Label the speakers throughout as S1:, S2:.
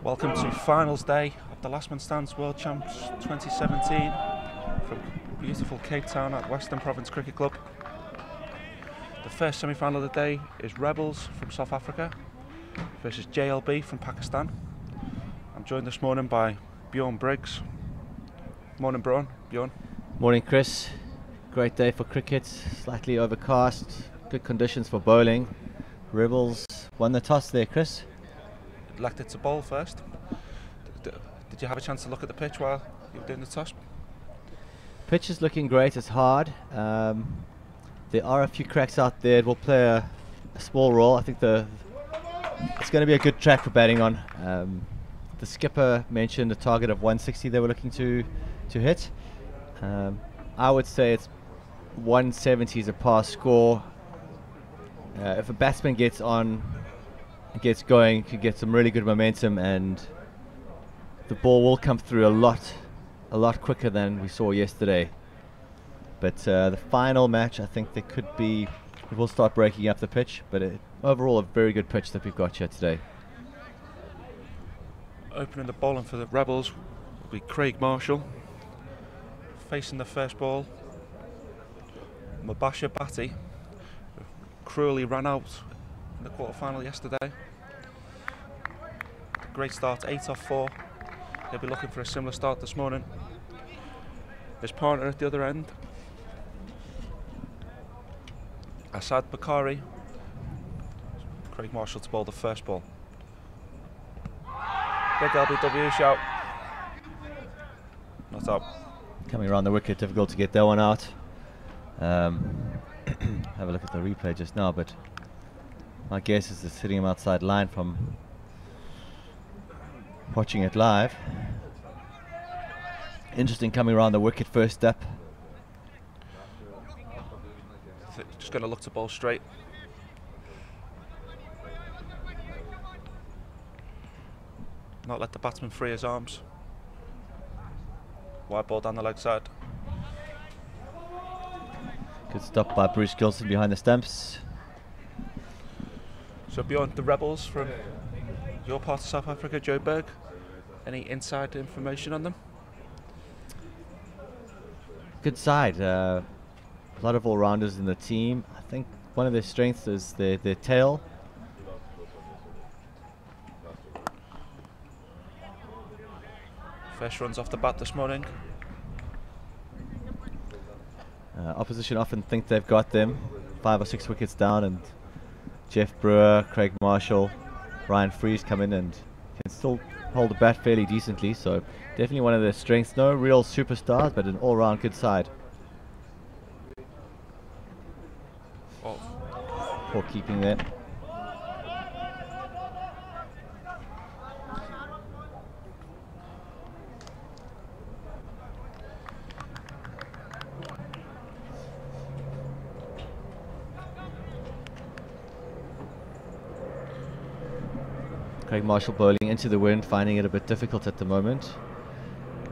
S1: Welcome to finals day of the Last Man Stands World Champs 2017 from beautiful Cape Town at Western Province Cricket Club. The first semi-final of the day is Rebels from South Africa versus JLB from Pakistan. I'm joined this morning by Bjorn Briggs. Morning, Bjorn.
S2: Morning, Chris. Great day for cricket, slightly overcast, good conditions for bowling. Rebels won the toss there, Chris.
S1: Elected to bowl first. Did you have a chance to look at the pitch while you were doing the toss?
S2: Pitch is looking great, it's hard. There are a few cracks out there. It will play a small role. I think it's going to be a good track for batting on. The skipper mentioned a target of 160 they were looking to hit. I would say it's 170 is a pass score. If a batsman gets on, gets going, could get some really good momentum, and the ball will come through a lot quicker than we saw yesterday. But the final match, I think it will start breaking up the pitch, but overall a very good pitch that we've got here today.
S1: Opening the bowling for the Rebels will be Craig Marshall. Facing the first ball, Mubashir Bhatti, who cruelly ran out in the quarter-final yesterday. Great start, 8 off 4. He'll be looking for a similar start this morning. His partner at the other end, Asad Bakari. Craig Marshall to bowl the first ball. Big LBW shout. Not out.
S2: Coming around the wicket, difficult to get that one out. Have a look at the replay just now, but my guess is it's hitting him outside line from watching it live. Interesting coming around the wicket first up.
S1: Just going to look to bowl straight. Not let the batsman free his arms. Wide ball down the leg side.
S2: Good stop by Bruce Gilson behind the stumps.
S1: So beyond the Rebels from your part of South Africa, Joe Berg, any inside information on them?
S2: Good side. A lot of all-rounders in the team. I think one of their strengths is their tail.
S1: First runs off the bat this morning.
S2: Opposition often think they've got them. 5 or 6 wickets down, and Jeff Brewer, Craig Marshall, Ryan Freese come in and can still hold the bat fairly decently. So definitely one of their strengths. No real superstars, but an all-round good side. Poor keeping there. Craig Marshall bowling into the wind, finding it a bit difficult at the moment.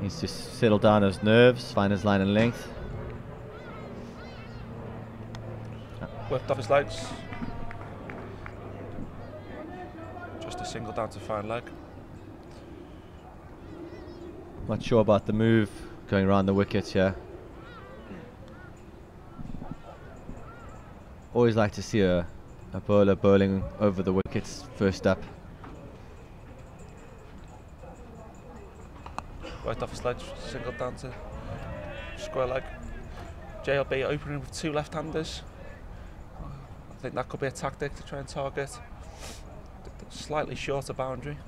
S2: Needs to settle down his nerves, find his line and length.
S1: Whipped off his legs. Just a single down to fine leg.
S2: Not sure about the move going around the wicket here. Always like to see a bowler bowling over the wickets first up.
S1: Right off his legs, single down to square leg. JLB opening with 2 left-handers. I think that could be a tactic to try and target the slightly shorter boundary.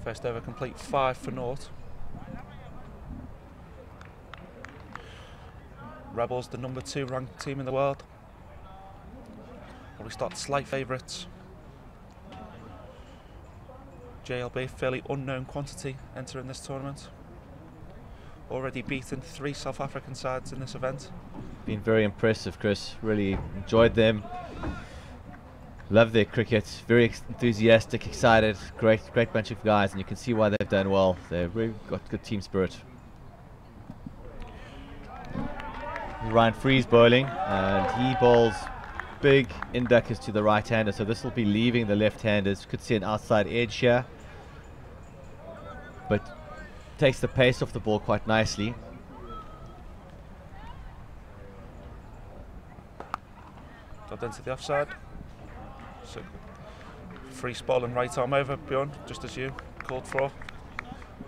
S1: First over complete, 5 for naught. Rebels, the number 2 ranked team in the world. Probably start slight favourites. JLB, fairly unknown quantity entering this tournament. Already beaten 3 South African sides in this event.
S2: Been very impressive, Chris. Really enjoyed them. Love their cricket. Very enthusiastic, excited. Great bunch of guys, and you can see why they've done well. They've really got good team spirit. Ryan Freese bowling, and he bowls big induckers to the right-hander, so this will be leaving the left-handers. Could see an outside edge here, but takes the pace off the ball quite nicely.
S1: Dropped into the offside. So free ball and right arm over, Bjorn, just as you called for.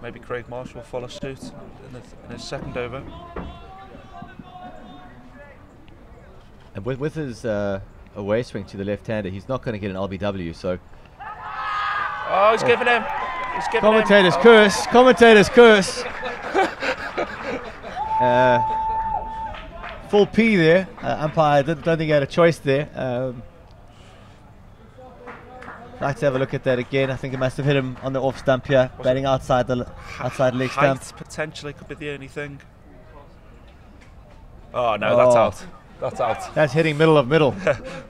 S1: Maybe Craig Marshall will follow suit in his second over.
S2: And with his away swing to the left-hander, he's not going to get an LBW. So,
S1: oh, he's giving him. He's giving
S2: commentator's
S1: him.
S2: curse. Commentator's curse. Full P there. Umpire don't think he had a choice there. Like to have a look at that again. I think it must have hit him on the off stump here, batting outside the leg stump.
S1: Height potentially could be the only thing. Oh no, that's out. That's out.
S2: That's hitting middle of middle.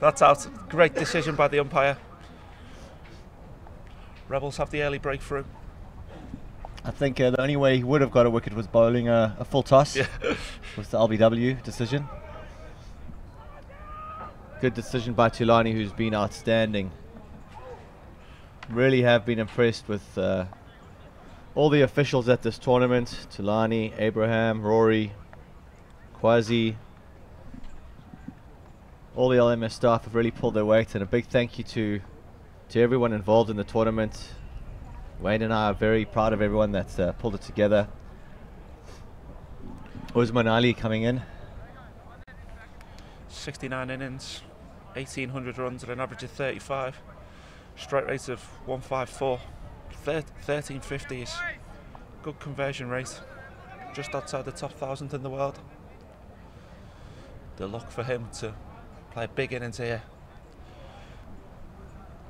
S1: That's out. Great decision by the umpire. Rebels have the early breakthrough.
S2: I think the only way he would have got a wicket was bowling a full toss.
S1: Yeah.
S2: Was the LBW decision. Good decision by Thulani, who's been outstanding. Really have been impressed with all the officials at this tournament. Thulani, Abraham, Rory, Quasi. All the LMS staff have really pulled their weight, and a big thank you to everyone involved in the tournament. Wayne and I are very proud of everyone that's pulled it together. Usman Ali coming in.
S1: 69 innings, 1,800 runs at an average of 35. Strike rate of 154. 1350s. Good conversion rate. Just outside the top 1,000 in the world. The luck for him to play a big innings here.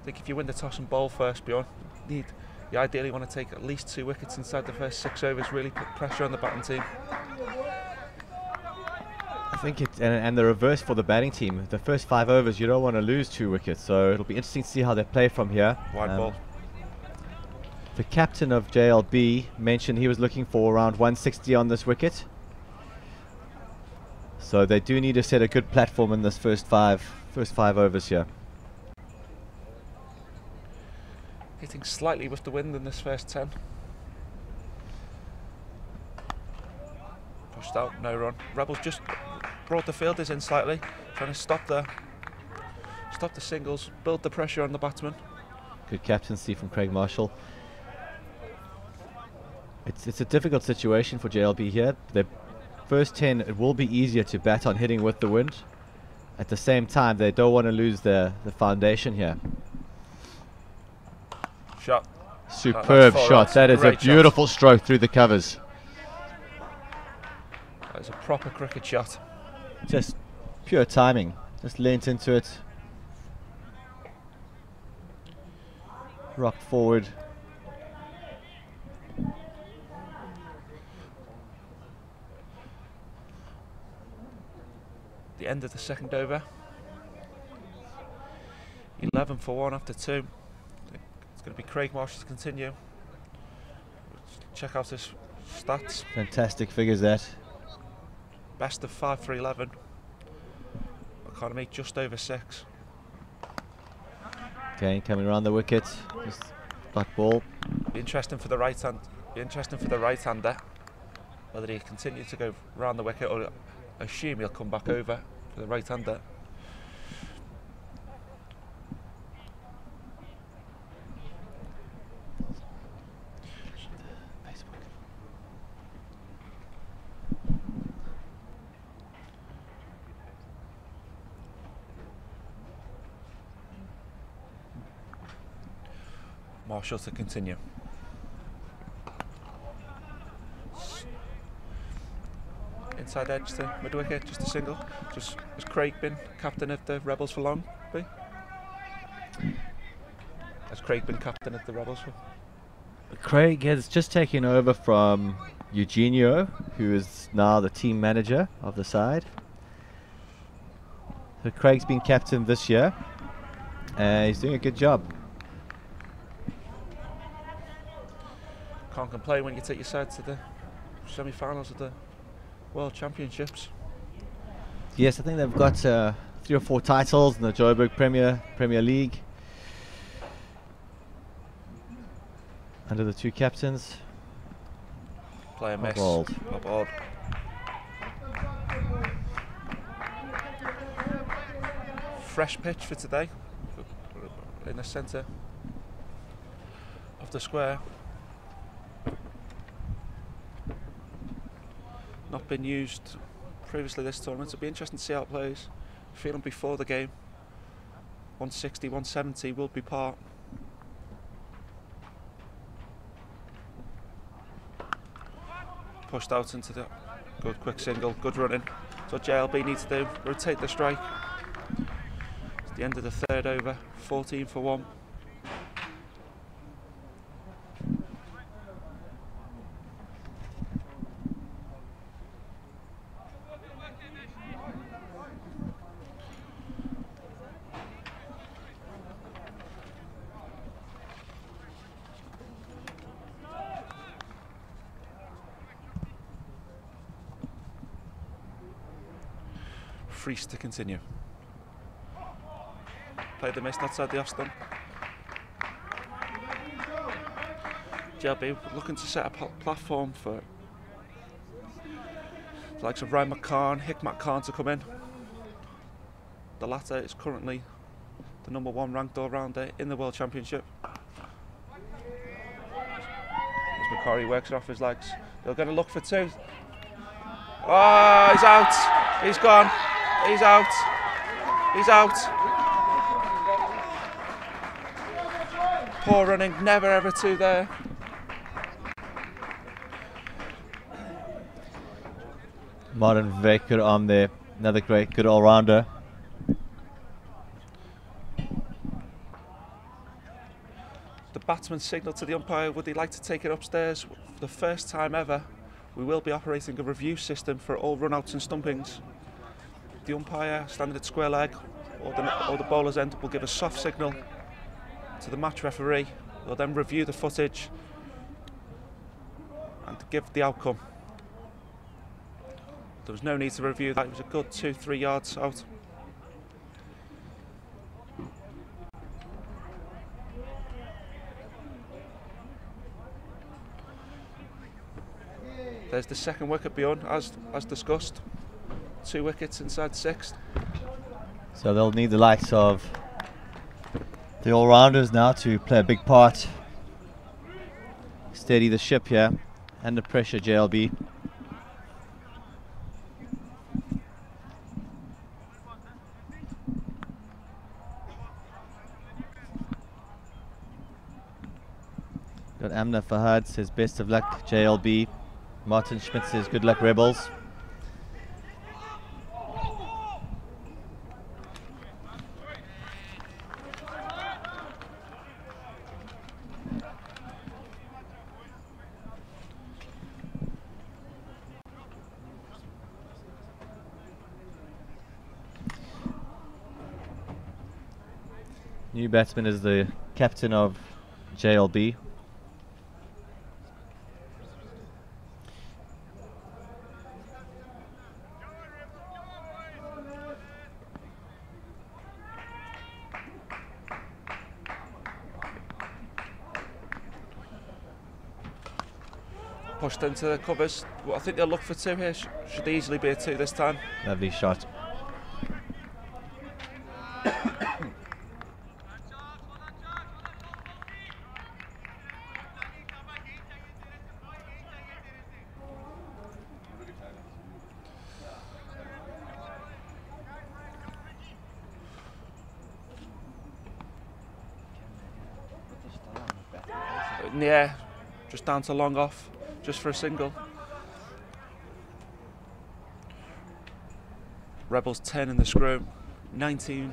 S1: I think if you win the toss and bowl first, Bjorn, you ideally want to take at least 2 wickets inside the first 6 overs, really put pressure on the batting team.
S2: I think it's and the reverse for the batting team. The first 5 overs, you don't want to lose 2 wickets, so it'll be interesting to see how they play from here.
S1: Wide ball.
S2: The captain of JLB mentioned he was looking for around 160 on this wicket. So they do need to set a good platform in this first five overs here.
S1: Hitting slightly with the wind in this first 10. Pushed out, no run. Rebels just brought the fielders in slightly, trying to stop the singles, build the pressure on the batsman.
S2: Good captaincy from Craig Marshall. It's a difficult situation for JLB here. The first 10, it will be easier to bat on hitting with the wind. At the same time, they don't want to lose the foundation here.
S1: Shot.
S2: Superb shot. That is a beautiful stroke through the covers.
S1: That is a proper cricket shot.
S2: Just pure timing. Just leant into it. Rocked forward.
S1: The end of the second over. 11 for 1 after 2. It's going to be Craig Marshall to continue. Check out his stats.
S2: Fantastic figures that.
S1: Best of 5 for 11. Economy just over 6.
S2: Okay, coming around the wicket. Just black ball.
S1: Be interesting for the right hand. Be interesting for the right hander. Whether he continue to go round the wicket or assume he'll come back over for the right hander. Marshall to continue. Inside edge to mid wicket, just a single. Just has Craig been captain of the Rebels for long? Has Craig been captain of the Rebels for?
S2: Craig has just taken over from Eugenio, who is now the team manager of the side. So Craig's been captain this year, and he's doing a good job.
S1: Can't complain when you take your side to the semi-finals of the World Championships.
S2: Yes, I think they've got 3 or 4 titles in the Joburg Premier League under the 2 captains.
S1: Player miss.
S2: Bald.
S1: Fresh pitch for today in the centre of the square. Not been used previously this tournament. It'll be interesting to see how it plays. Feeling before the game 160, 170 will be part. Pushed out into the good quick single, good running. So JLB need to do, rotate the strike. It's the end of the 3rd over, 14 for 1. Freeze to continue. Played the miss outside the off stump. JLB looking to set a platform for the likes of Ryan McCann, Hikmat Khan to come in. The latter is currently the #1 ranked all-rounder in the World Championship. As Macari works it off his legs, they're going to look for 2. Oh, he's out. He's gone. He's out. He's out. Poor running, never ever 2 there.
S2: Martin Veker on there, another good all-rounder.
S1: The batsman signalled to the umpire, would he like to take it upstairs? For the first time ever, we will be operating a review system for all run-outs and stumpings. The umpire, standing at square leg, or the bowler's end, will give a soft signal to the match referee. They'll then review the footage and give the outcome. There was no need to review that. It was a good 2-3 yards out. There's the second wicket beyond, as discussed. 2 wickets inside 6th.
S2: So they'll need the likes of the all-rounders now to play a big part. Steady the ship here. Under pressure, JLB. Got Amna Fahad says best of luck, JLB. Martin Schmidt says good luck, Rebels. New batsman is the captain of JLB.
S1: Pushed into the covers. Well, I think they'll look for 2 here. Should easily be a 2 this time.
S2: Lovely shot.
S1: Yeah, just down to long off, just for a single. Rebels 10 in the scrum, 19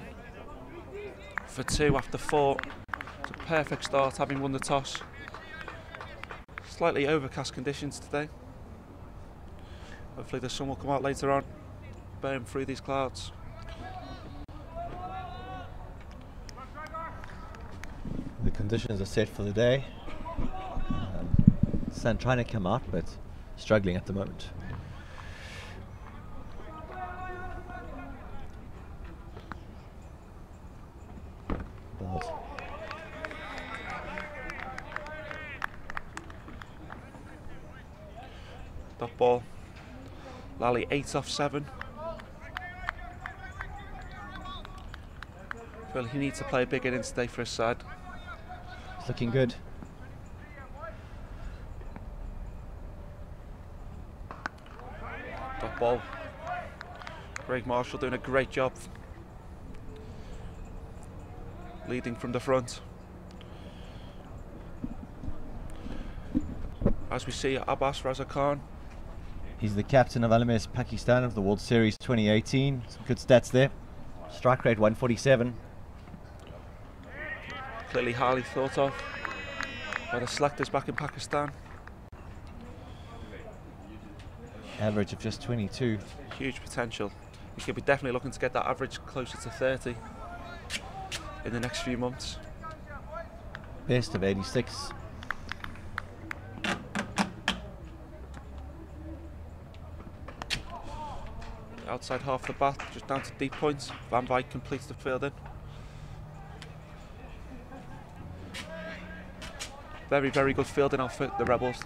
S1: for 2 after 4. It's a perfect start, having won the toss. Slightly overcast conditions today. Hopefully the sun will come out later on, burn through these clouds.
S2: The conditions are set for the day. Sun trying to come out, but struggling at the moment.
S1: dot ball. Lally 8 off 7. Well, he needs to play a big innings today for his side.
S2: It's looking good.
S1: Dot ball. Craig Marshall doing a great job leading from the front. As we see, Abbas Raza Khan.
S2: He's the captain of LMS Pakistan of the World Series 2018. Some good stats there. Strike rate 147.
S1: Clearly highly thought of by the selectors back in Pakistan.
S2: Average of just 22.
S1: Huge potential. He could be definitely looking to get that average closer to 30 in the next few months.
S2: Best of 86.
S1: Outside half the bat, just down to deep points. Van Wyk completes the fielding. Very, very good fielding outfit, the Rebels.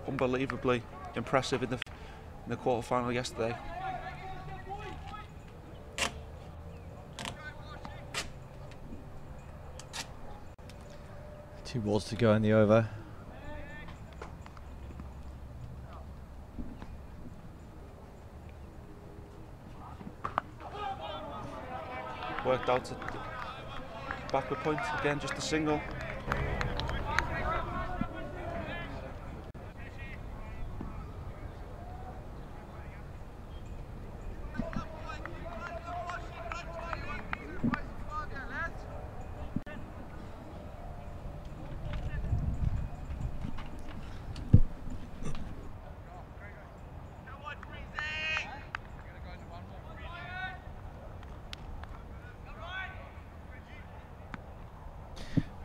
S1: Unbelievably impressive in the quarter-final yesterday.
S2: Two balls to go in the over.
S1: Worked out at the backward point, again just a single.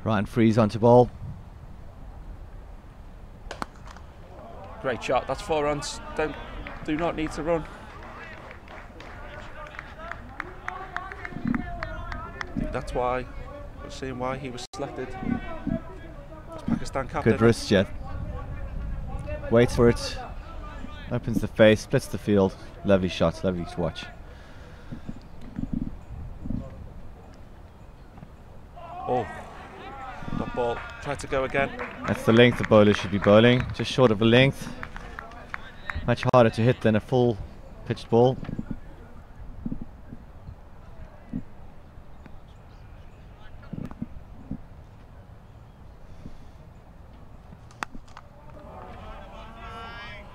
S2: Ryan Freeze onto ball.
S1: Great shot, that's 4 runs. Do not need to run. I think that's why, we're seeing why he was selected as Pakistan captain.
S2: Good wrist, Jet. Waits for it. Opens the face, splits the field. Lovely shot, lovely to watch.
S1: Oh. That ball, try to go again.
S2: That's the length the bowler should be bowling, just short of a length. Much harder to hit than a full pitched ball.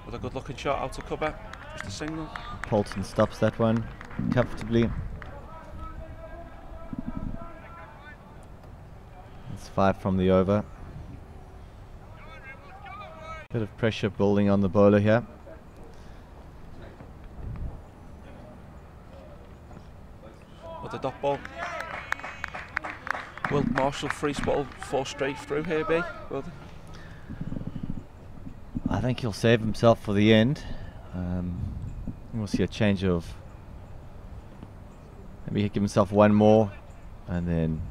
S1: With a good looking shot out to cover, just a single.
S2: Poulton stops that one comfortably. It's 5 from the over. Bit of pressure building on the bowler here.
S1: With the dot ball. Will Marshall freeze ball 4 straight through here, B?
S2: I think he'll save himself for the end. We'll see a change of... Maybe he'll give himself one more and then...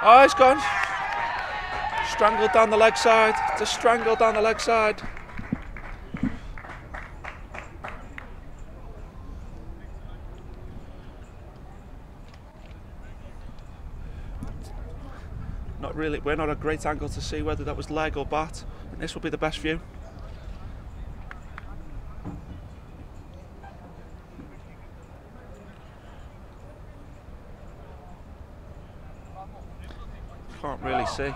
S1: Oh, it's gone. Strangled down the leg side. Just strangled down the leg side. Not really. We're not a great angle to see whether that was leg or bat. And this will be the best view. Can't really see.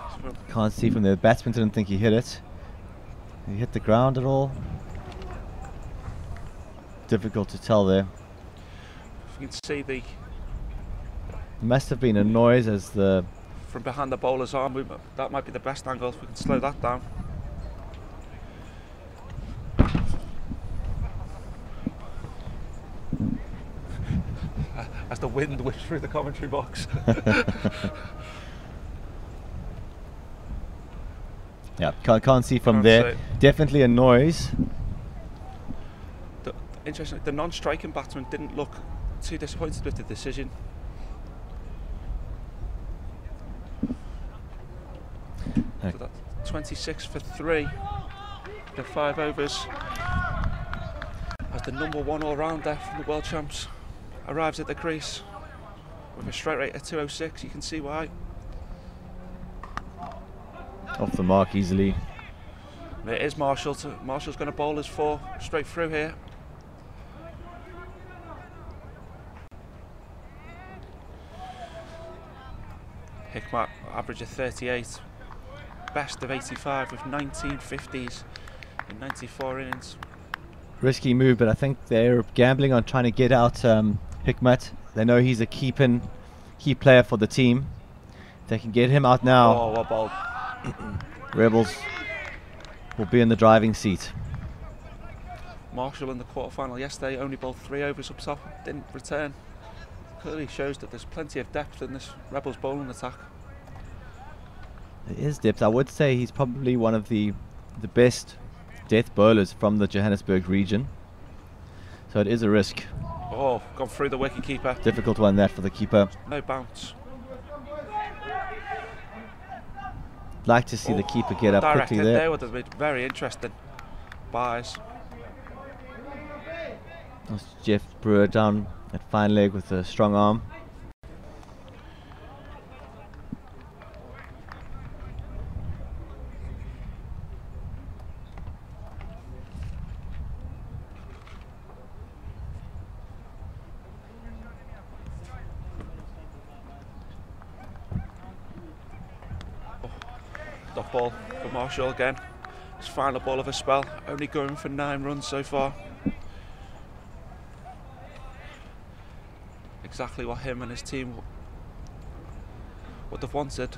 S2: Can't see from the batsman, didn't think he hit it. Did he hit the ground at all? Difficult to tell there.
S1: You can see the...
S2: Must have been a noise as the...
S1: From behind the bowler's arm, that might be the best angle if we can slow that down. As the wind whips through the commentary box.
S2: Yeah, can't see from there. Definitely a noise.
S1: Interesting, the non-striking batsman didn't look too disappointed with the decision. 26 for 3 in 5 overs. As the number 1 all-rounder from the World Champs arrives at the crease with a strike rate of 206, you can see why.
S2: Off the mark easily.
S1: It is Marshall. Marshall's going to bowl his 4 straight through here. Hikmat average of 38, best of 85 with 19 50s in 94 innings.
S2: Risky move, but I think they're gambling on trying to get out Hikmat. They know he's a key player for the team. If they can get him out now,
S1: Oh, well bowled.
S2: Rebels will be in the driving seat.
S1: Marshall in the quarterfinal yesterday only bowled 3 overs up top, didn't return. Clearly shows that there's plenty of depth in this Rebels bowling attack.
S2: There is depth. I would say he's probably one of the best death bowlers from the Johannesburg region. So it is a risk.
S1: Oh, gone through the wicketkeeper.
S2: Difficult one that for the keeper.
S1: No bounce.
S2: Like to see the keeper get up
S1: Direct
S2: quickly
S1: hit
S2: there.
S1: there would have been very interesting. Buys.
S2: That's Jeff Brewer down at fine leg with a strong arm.
S1: Dot ball for Marshall again. His final ball of a spell, only going for 9 runs so far. Exactly what him and his team would have wanted.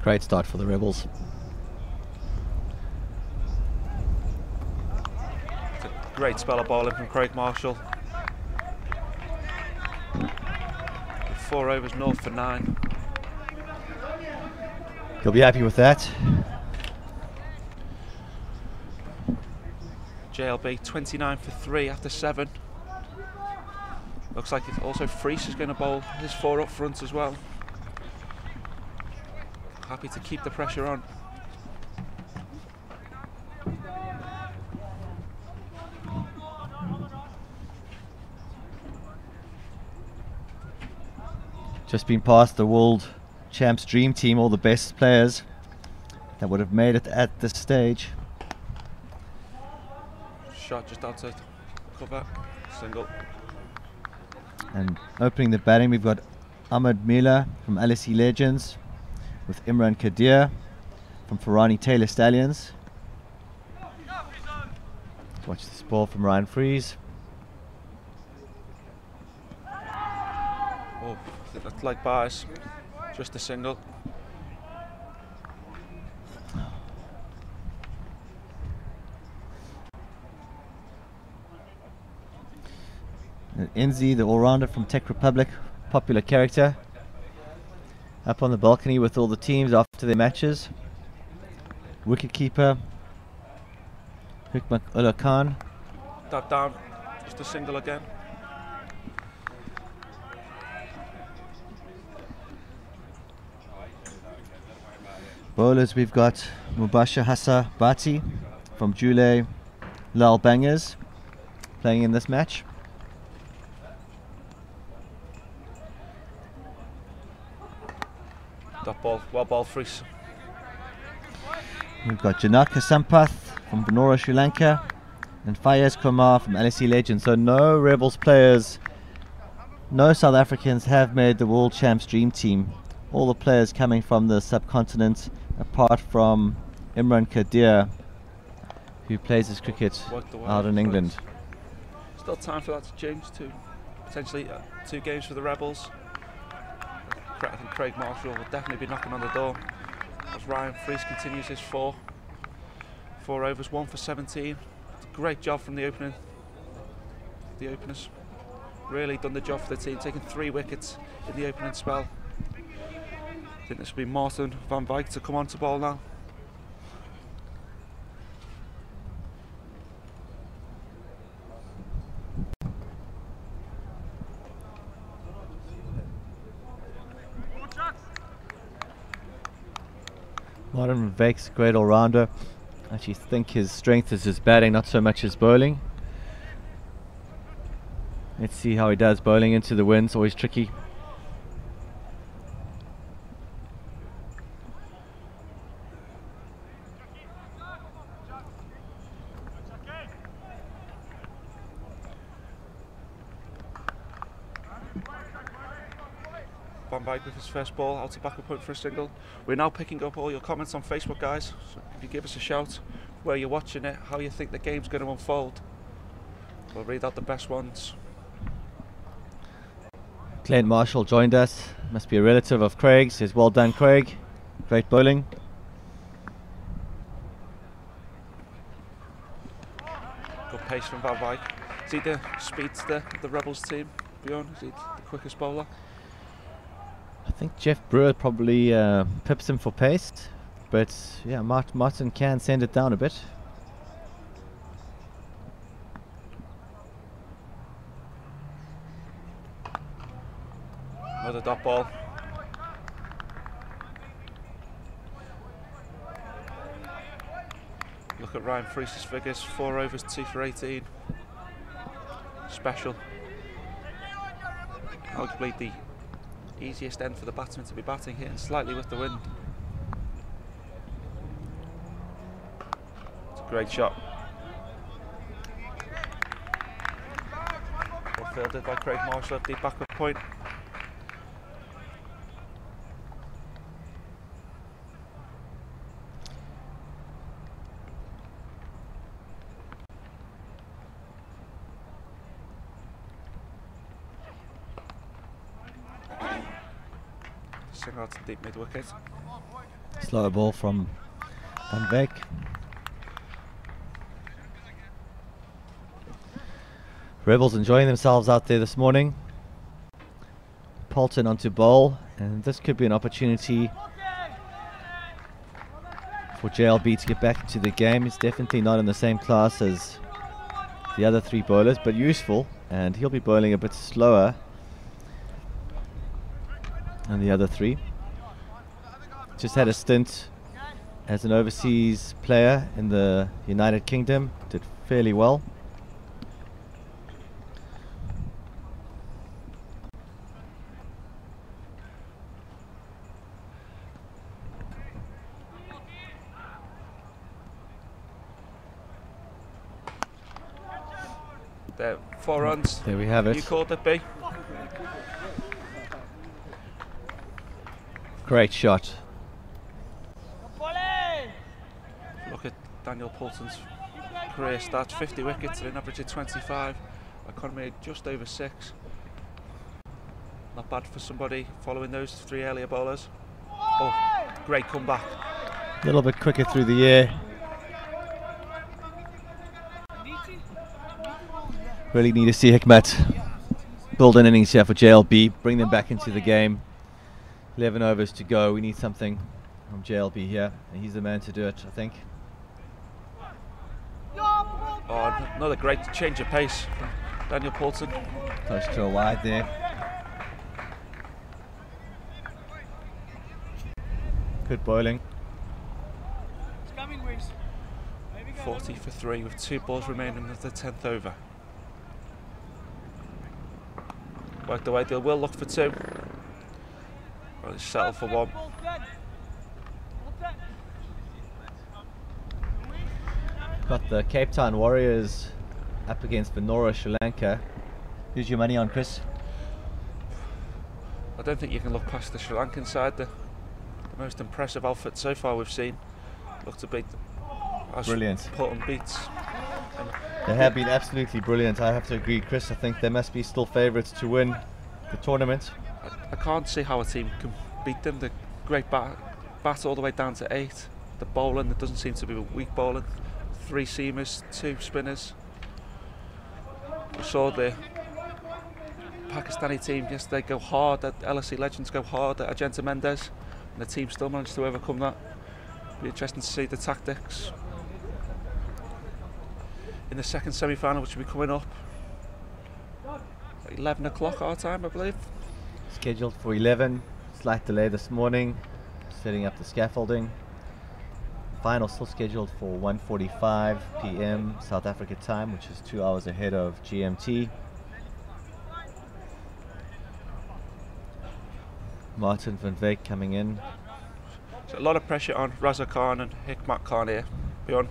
S2: Great start for the Rebels.
S1: It's a great spell of bowling from Craig Marshall. 4 overs, 0 for 9.
S2: He'll be happy with that.
S1: JLB 29 for 3 after 7. Looks like it also Freese is going to bowl his 4 up front as well. Happy to keep the pressure on.
S2: Just been past the World Champs Dream Team, all the best players that would have made it at this stage.
S1: Shot just outside cover, single.
S2: And opening the batting, we've got Ahmed Mila from LSE Legends with Imran Kadir from Ferrani Taylor Stallions. Watch this ball from Ryan Freese.
S1: Oh, it looked like bars. Just a single.
S2: Enzi, the all-rounder from Tech Republic, popular character, up on the balcony with all the teams after their matches. Wicketkeeper Hikmat Ullah Khan.
S1: That down, just a single again.
S2: Bowlers, we've got Mubashir Hassa Bati from Jule Lal Bangers playing in this match.
S1: That ball, well ball Freese.
S2: We've got Janaka Sampath from Benora, Sri Lanka, and Fayez Kumar from LSE Legends. So no Rebels players, no South Africans have made the World Champs Dream Team. All the players coming from the subcontinent, apart from Imran Kadir, who plays his cricket out in England.
S1: Still time for that to change to potentially 2 games for the Rebels. I think Craig Marshall will definitely be knocking on the door as Ryan Freese continues his 4 overs, 1 for 17. Great job from the openers. Really done the job for the team, taking 3 wickets in the opening spell. I think this will be Martin van Wyk to come on to bowl now.
S2: Martin van Veek's a great all-rounder. I actually think his strength is his batting, not so much his bowling. Let's see how he does. Bowling into the wind's always tricky.
S1: Van Veek with his first ball, out to backward point for a single. We're now picking up all your comments on Facebook, guys. So if you give us a shout where you're watching it, how you think the game's going to unfold, we'll read out the best ones.
S2: Glenn Marshall joined us. Must be a relative of Craig's. Says, well done, Craig. Great bowling.
S1: Good pace from Van Veek. Is he the speedster of the Rebels team, Bjorn? Is he the quickest bowler?
S2: I think Jeff Brewer probably pips him for pace, but yeah, Martin can send it down a bit.
S1: Another dot ball. Look at Ryan Freese's figures, 4 overs, 2 for 18. Special. Arguably the easiest end for the batsman to be batting, hitting slightly with the wind. It's a great shot. Well fielded by Craig Marshall at the backward point. Sing out to deep mid wicket.
S2: Slower ball from Van Veek. Rebels enjoying themselves out there this morning. Poulton onto bowl, and this could be an opportunity for JLB to get back into the game. He's definitely not in the same class as the other 3 bowlers, but useful, and he'll be bowling a bit slower than the other 3. Just had a stint as an overseas player in the United Kingdom, did fairly well.
S1: There, 4 runs.
S2: There we have it.
S1: You called it, B.
S2: Great shot.
S1: Look at Daniel Poulton's career stats, 50 wickets at an average of 25, economy just over 6. Not bad for somebody following those 3 earlier bowlers. Oh, great comeback.
S2: A little bit quicker through the air. Really need to see Hikmat build an innings here for JLB, bring them back into the game. 11 overs to go. We need something from JLB here, and he's the man to do it, I think.
S1: Oh, another great change of pace from Daniel Poulton.
S2: Close to a wide there. Good bowling.
S1: 40 for 3 with 2 balls remaining in the 10th over. Worked away, they will look for 2. Well, it's settled for 1.
S2: Got the Cape Town Warriors up against Venora, Sri Lanka. Who's your money on, Chris?
S1: I don't think you can look past the Sri Lankan side. The most impressive outfit so far we've seen. Look to beat
S2: brilliant.
S1: Portland beats.
S2: They have been absolutely brilliant. I have to agree, Chris. I think they must be still favourites to win the tournament.
S1: I can't see how a team can beat them. The great bat all the way down to 8. The bowling, there doesn't seem to be weak bowling. 3 seamers, 2 spinners. We saw the Pakistani team yesterday go hard at LSE Legends, go hard at Agenta Mendes, and the team still managed to overcome that. Be interesting to see the tactics in the second semi-final, which will be coming up at 11 o'clock our time, I believe.
S2: Scheduled for 11. Slight delay this morning, setting up the scaffolding. final still scheduled for 1:45 p.m. South Africa time, which is 2 hours ahead of GMT. Martin van Wyk coming in.
S1: So a lot of pressure on Raza Khan and Hikmat Khan here. Beyond,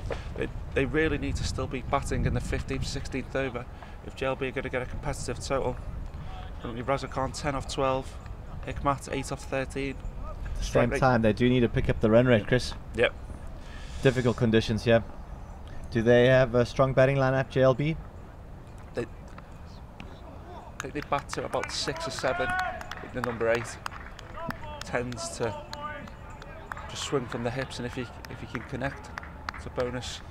S1: they really need to still be batting in the 15th, 16th over if JLB are going to get a competitive total. Currently Raza Khan 10 off 12, Hikmat 8 off 13.
S2: At the same time, they do need to pick up the run rate, Chris.
S1: Yep.
S2: Difficult conditions here. Do they have a strong batting lineup, JLB?
S1: I think they bat to about 6 or 7. I think the number 8 tends to just swing from the hips, and if he can connect, it's a bonus.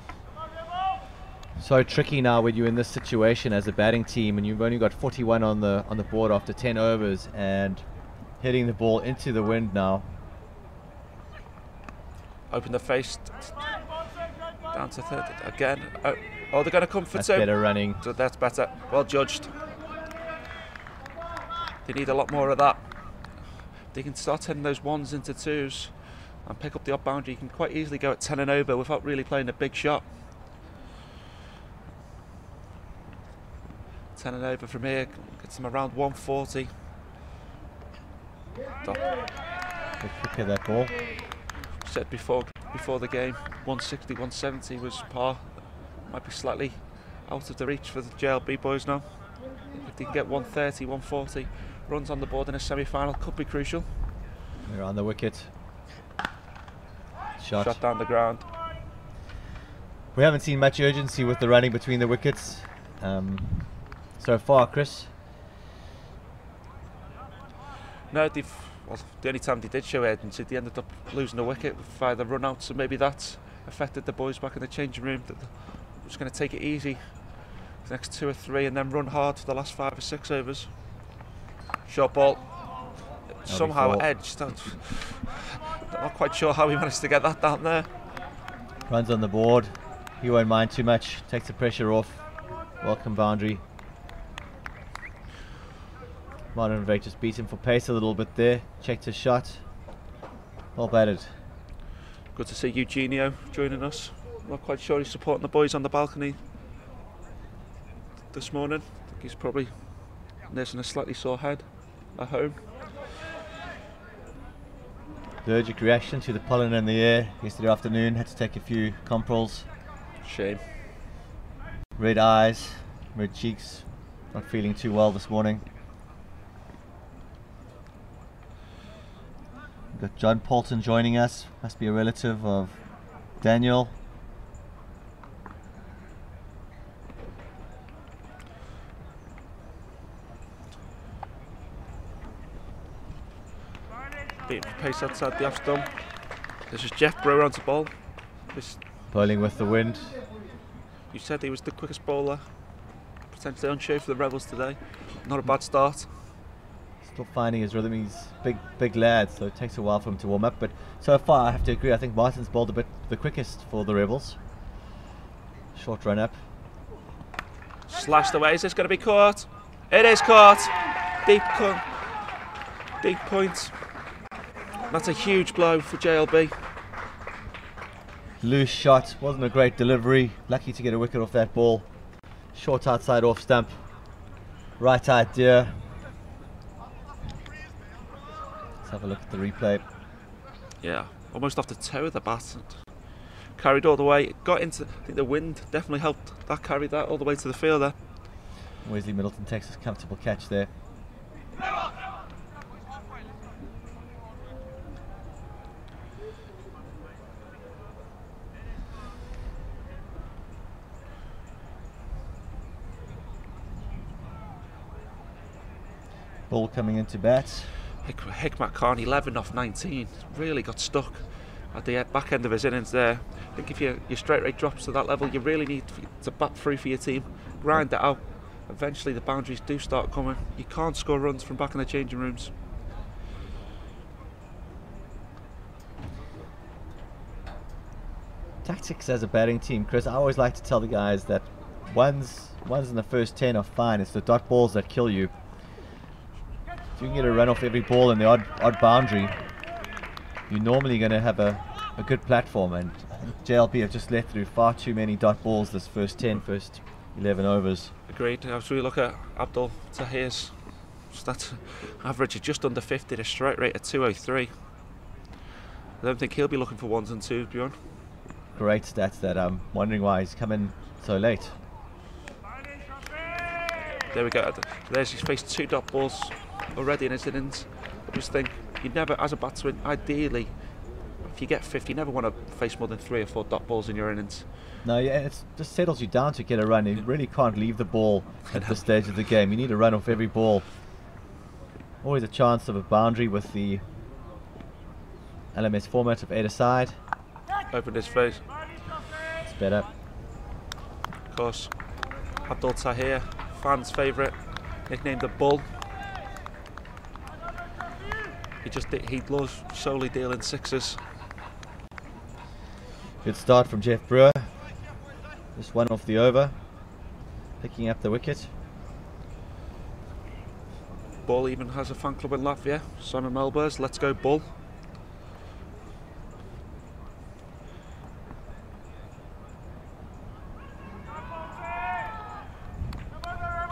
S2: So tricky now when you're in this situation as a batting team and you've only got 41 on the board after 10 overs and hitting the ball into the wind now.
S1: Open the face down to third again. Oh, they're going to come for 2.
S2: That's better running.
S1: So that's better. Well judged. They need a lot more of that. They can start hitting those 1s into 2s and pick up the odd boundary. You can quite easily go at 10 and over without really playing a big shot. 10 and over from here gets them around 140.
S2: Good kick of that ball.
S1: Said before the game, 160, 170 was par. Might be slightly out of the reach for the JLB boys now. If they can get 130, 140 runs on the board in a semi-final, could be crucial.
S2: They're on the wicket. Shot
S1: down the ground.
S2: We haven't seen much urgency with the running between the wickets so far, Chris.
S1: No, the only time they did show urgency, they ended up losing a wicket via the run out, so maybe that's affected the boys back in the changing room. That they're just going to take it easy the next 2 or 3 and then run hard for the last 5 or 6 overs. Short ball. Somehow edged. I'm not quite sure how he managed to get that down there.
S2: Runs on the board. He won't mind too much. Takes the pressure off. Welcome boundary. Martin van Wyk just beat him for pace a little bit there. Checked his shot. Well batted.
S1: Good to see Eugenio joining us. Not quite sure he's supporting the boys on the balcony this morning. I think he's probably nursing a slightly sore head at home.
S2: Allergic reaction to the pollen in the air yesterday afternoon. Had to take a few Comprols.
S1: Shame.
S2: Red eyes, red cheeks. Not feeling too well this morning. We've got John Poulton joining us. Must be a relative of Daniel.
S1: Beating for pace outside the off stump. This is Jeff Brewer onto ball.
S2: Bowling with the wind.
S1: You said he was the quickest bowler. Potentially on show for the Rebels today. Not a bad start.
S2: Still finding his rhythm. He's big lad, so it takes a while for him to warm up. But so far, I have to agree. I think Martin's bowled a bit the quickest for the Rebels. Short run up.
S1: Slashed away. Is this going to be caught? It is caught. Deep point. That's a huge blow for JLB.
S2: Loose shot, wasn't a great delivery. Lucky to get a wicket off that ball. Short outside off stump. Right idea. Let's have a look at the replay.
S1: Yeah, almost off the toe of the bat. Carried all the way. It got into, I think the wind definitely helped that, carried that all the way to the fielder.
S2: Wesley Middleton takes a comfortable catch there. Ball coming into bat.
S1: Hikmat Khan 11 off 19. Really got stuck at the back end of his innings there. I think if your straight rate drops to that level, you really need to bat through for your team. Grind it out. Eventually the boundaries do start coming. You can't score runs from back in the changing rooms.
S2: Tactics as a batting team, Chris, I always like to tell the guys that ones in the first 10 are fine. It's the dot balls that kill you. If you can get a run off every ball in the odd boundary, you're normally going to have a good platform, and JLB have just let through far too many dot balls this first 11 overs.
S1: Agreed. As we look at Abdul Tahir's stats, average is just under 50, the strike rate at 203. I don't think he'll be looking for ones and twos, Bjorn.
S2: Great stats that I'm wondering why he's coming so late.
S1: There we go. There's he's faced 2 dot balls already in his innings. I just think you never, as a batsman, ideally, if you get 50, you never want to face more than 3 or 4 dot balls in your innings.
S2: No, yeah, it just settles you down to get a run. You really can't leave the ball at this stage of the game. You need a run off every ball. Always a chance of a boundary with the LMS format of 8 aside.
S1: Opened his face.
S2: It's better.
S1: Of course, Abdul Tahir, fans' favourite, nicknamed the Bull. He loves solely dealing sixes.
S2: Good start from Jeff Brewer. Just one off the over, picking up the wicket.
S1: Bull even has a fan club in Latvia. Simon Melbers, let's go Bull.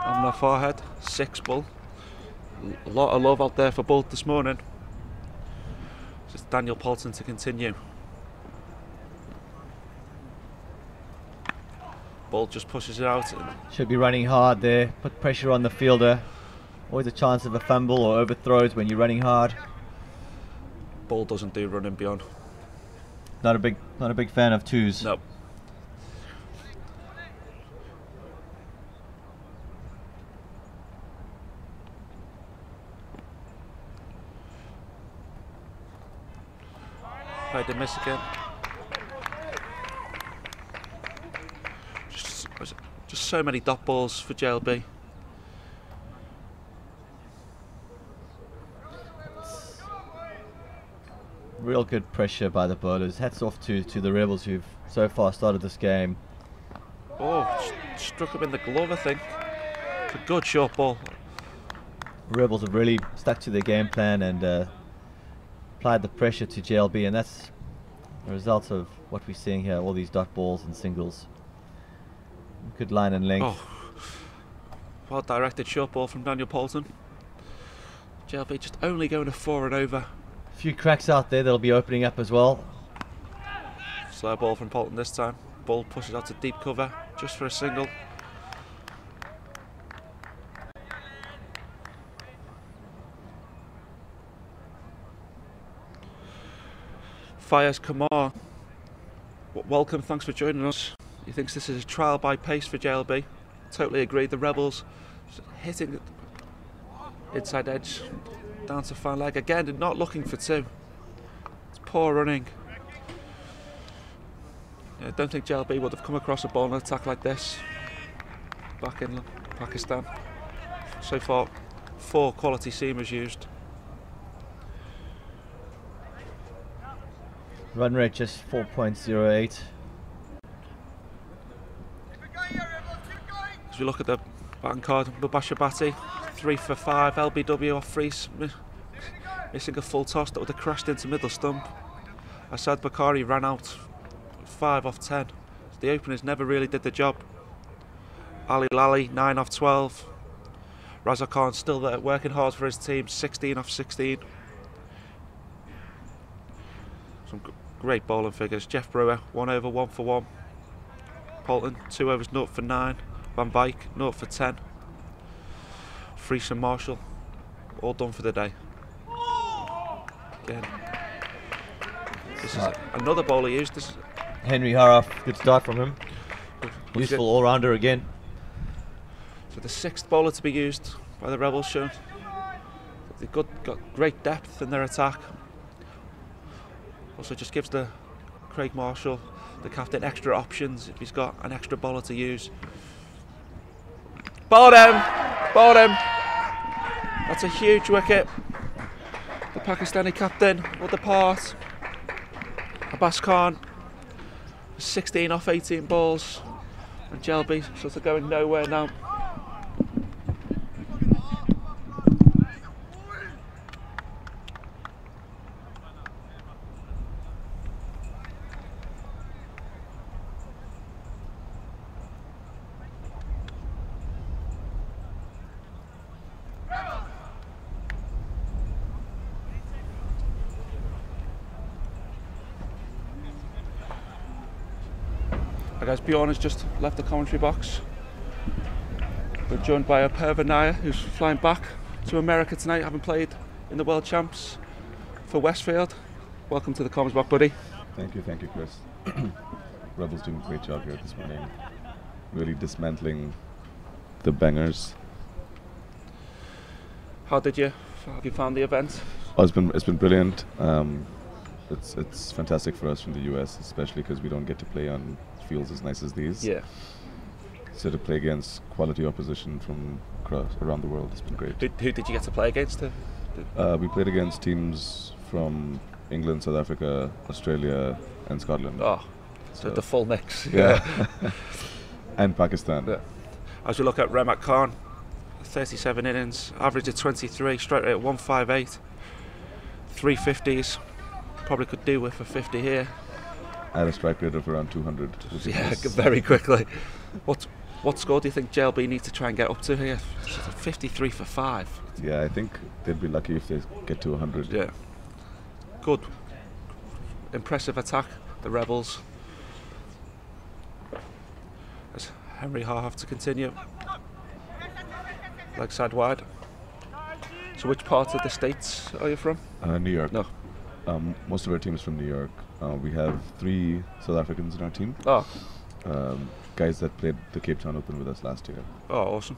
S1: Amna Farhad, 6 Bull. A lot of love out there for Bull this morning. Just Daniel Poulton to continue. Bull just pushes it out.
S2: Should be running hard there. Put pressure on the fielder. Always a chance of a fumble or overthrows when you're running hard.
S1: Bull doesn't do running beyond.
S2: Not a big fan of twos.
S1: No. Played the miss again. Just so many dot balls for JLB.
S2: Real good pressure by the bowlers. Hats off to the Rebels who've so far started this game.
S1: Oh, struck him in the glove, I think. It's a good short ball.
S2: Rebels have really stuck to their game plan and applied the pressure to JLB, and that's a result of what we're seeing here, all these dot balls and singles. Good line and length.
S1: Oh, well directed short ball from Daniel Poulton. JLB just only going to 4 and over.
S2: A few cracks out there that'll be opening up as well.
S1: Slow ball from Poulton this time. Ball pushes out to deep cover just for a single. Fires Kamar. Welcome, thanks for joining us. He thinks this is a trial by pace for JLB. Totally agree. The Rebels hitting inside edge down to fan leg again, and not looking for 2. It's poor running. I don't think JLB would have come across a bowling attack like this back in Pakistan. So far, 4 quality seamers used.
S2: Run rate just 4.08.
S1: As we look at the batting card, Mubashir Bhatti, 3 for 5, LBW off freeze, missing a full toss that would have crashed into middle stump. Asad Bakari ran out 5 off 10. The openers never really did the job. Ali Lally, 9 off 12. Raza Khan still there, working hard for his team, 16 off 16. Some great bowling figures. Jeff Brewer, 1 over 1 for 1. Poulton, 2 overs, 0 for 9. Van Beek, 0 for 10. Freese and Marshall, all done for the day. Again. This is another bowler used. This is
S2: Henry Haraf, good start from him. Useful all-rounder again.
S1: So the 6th bowler to be used by the Rebels shown. They've got great depth in their attack. Also just gives the Craig Marshall, the captain, extra options if he's got an extra bowler to use. Bowled him! Bowled him! That's a huge wicket. The Pakistani captain will depart. Abbas Khan, 16 off 18 balls. And JLB sort of going nowhere now. guys, Bjorn has just left the commentary box. We're joined by Apurva Nair, who's flying back to America tonight, having played in the World Champs for Westfield. Welcome to the Comms Block, buddy.
S3: Thank you, Chris. Rebels doing a great job here this morning. Really dismantling the bangers.
S1: Have you found the event?
S3: Oh, it's been brilliant. It's fantastic for us from the US, especially because we don't get to play on fields as nice as these.
S1: Yeah.
S3: So to play against quality opposition from around the world has been great.
S1: Who did you get to play against?
S3: We played against teams from England, South Africa, Australia, and Scotland.
S1: Oh, so the full mix.
S3: Yeah. And Pakistan.
S1: Yeah. As we look at Remak Khan, 37 innings, average of 23, strike rate at 158, 350s. Probably could do with a 50 here.
S3: At a strike rate of around 200.
S1: Yeah, very quickly. What score do you think JLB need to try and get up to here? 53 for 5.
S3: Yeah, I think they'd be lucky if they get to 100.
S1: Yeah. Good. Impressive attack, the Rebels. As Henry Harhoff to continue. Leg side wide. So which part of the States are you from?
S3: New York.
S1: No.
S3: Most of our team is from New York. We have 3 South Africans in our team.
S1: Oh.
S3: Guys that played the Cape Town Open with us last year.
S1: Oh, awesome.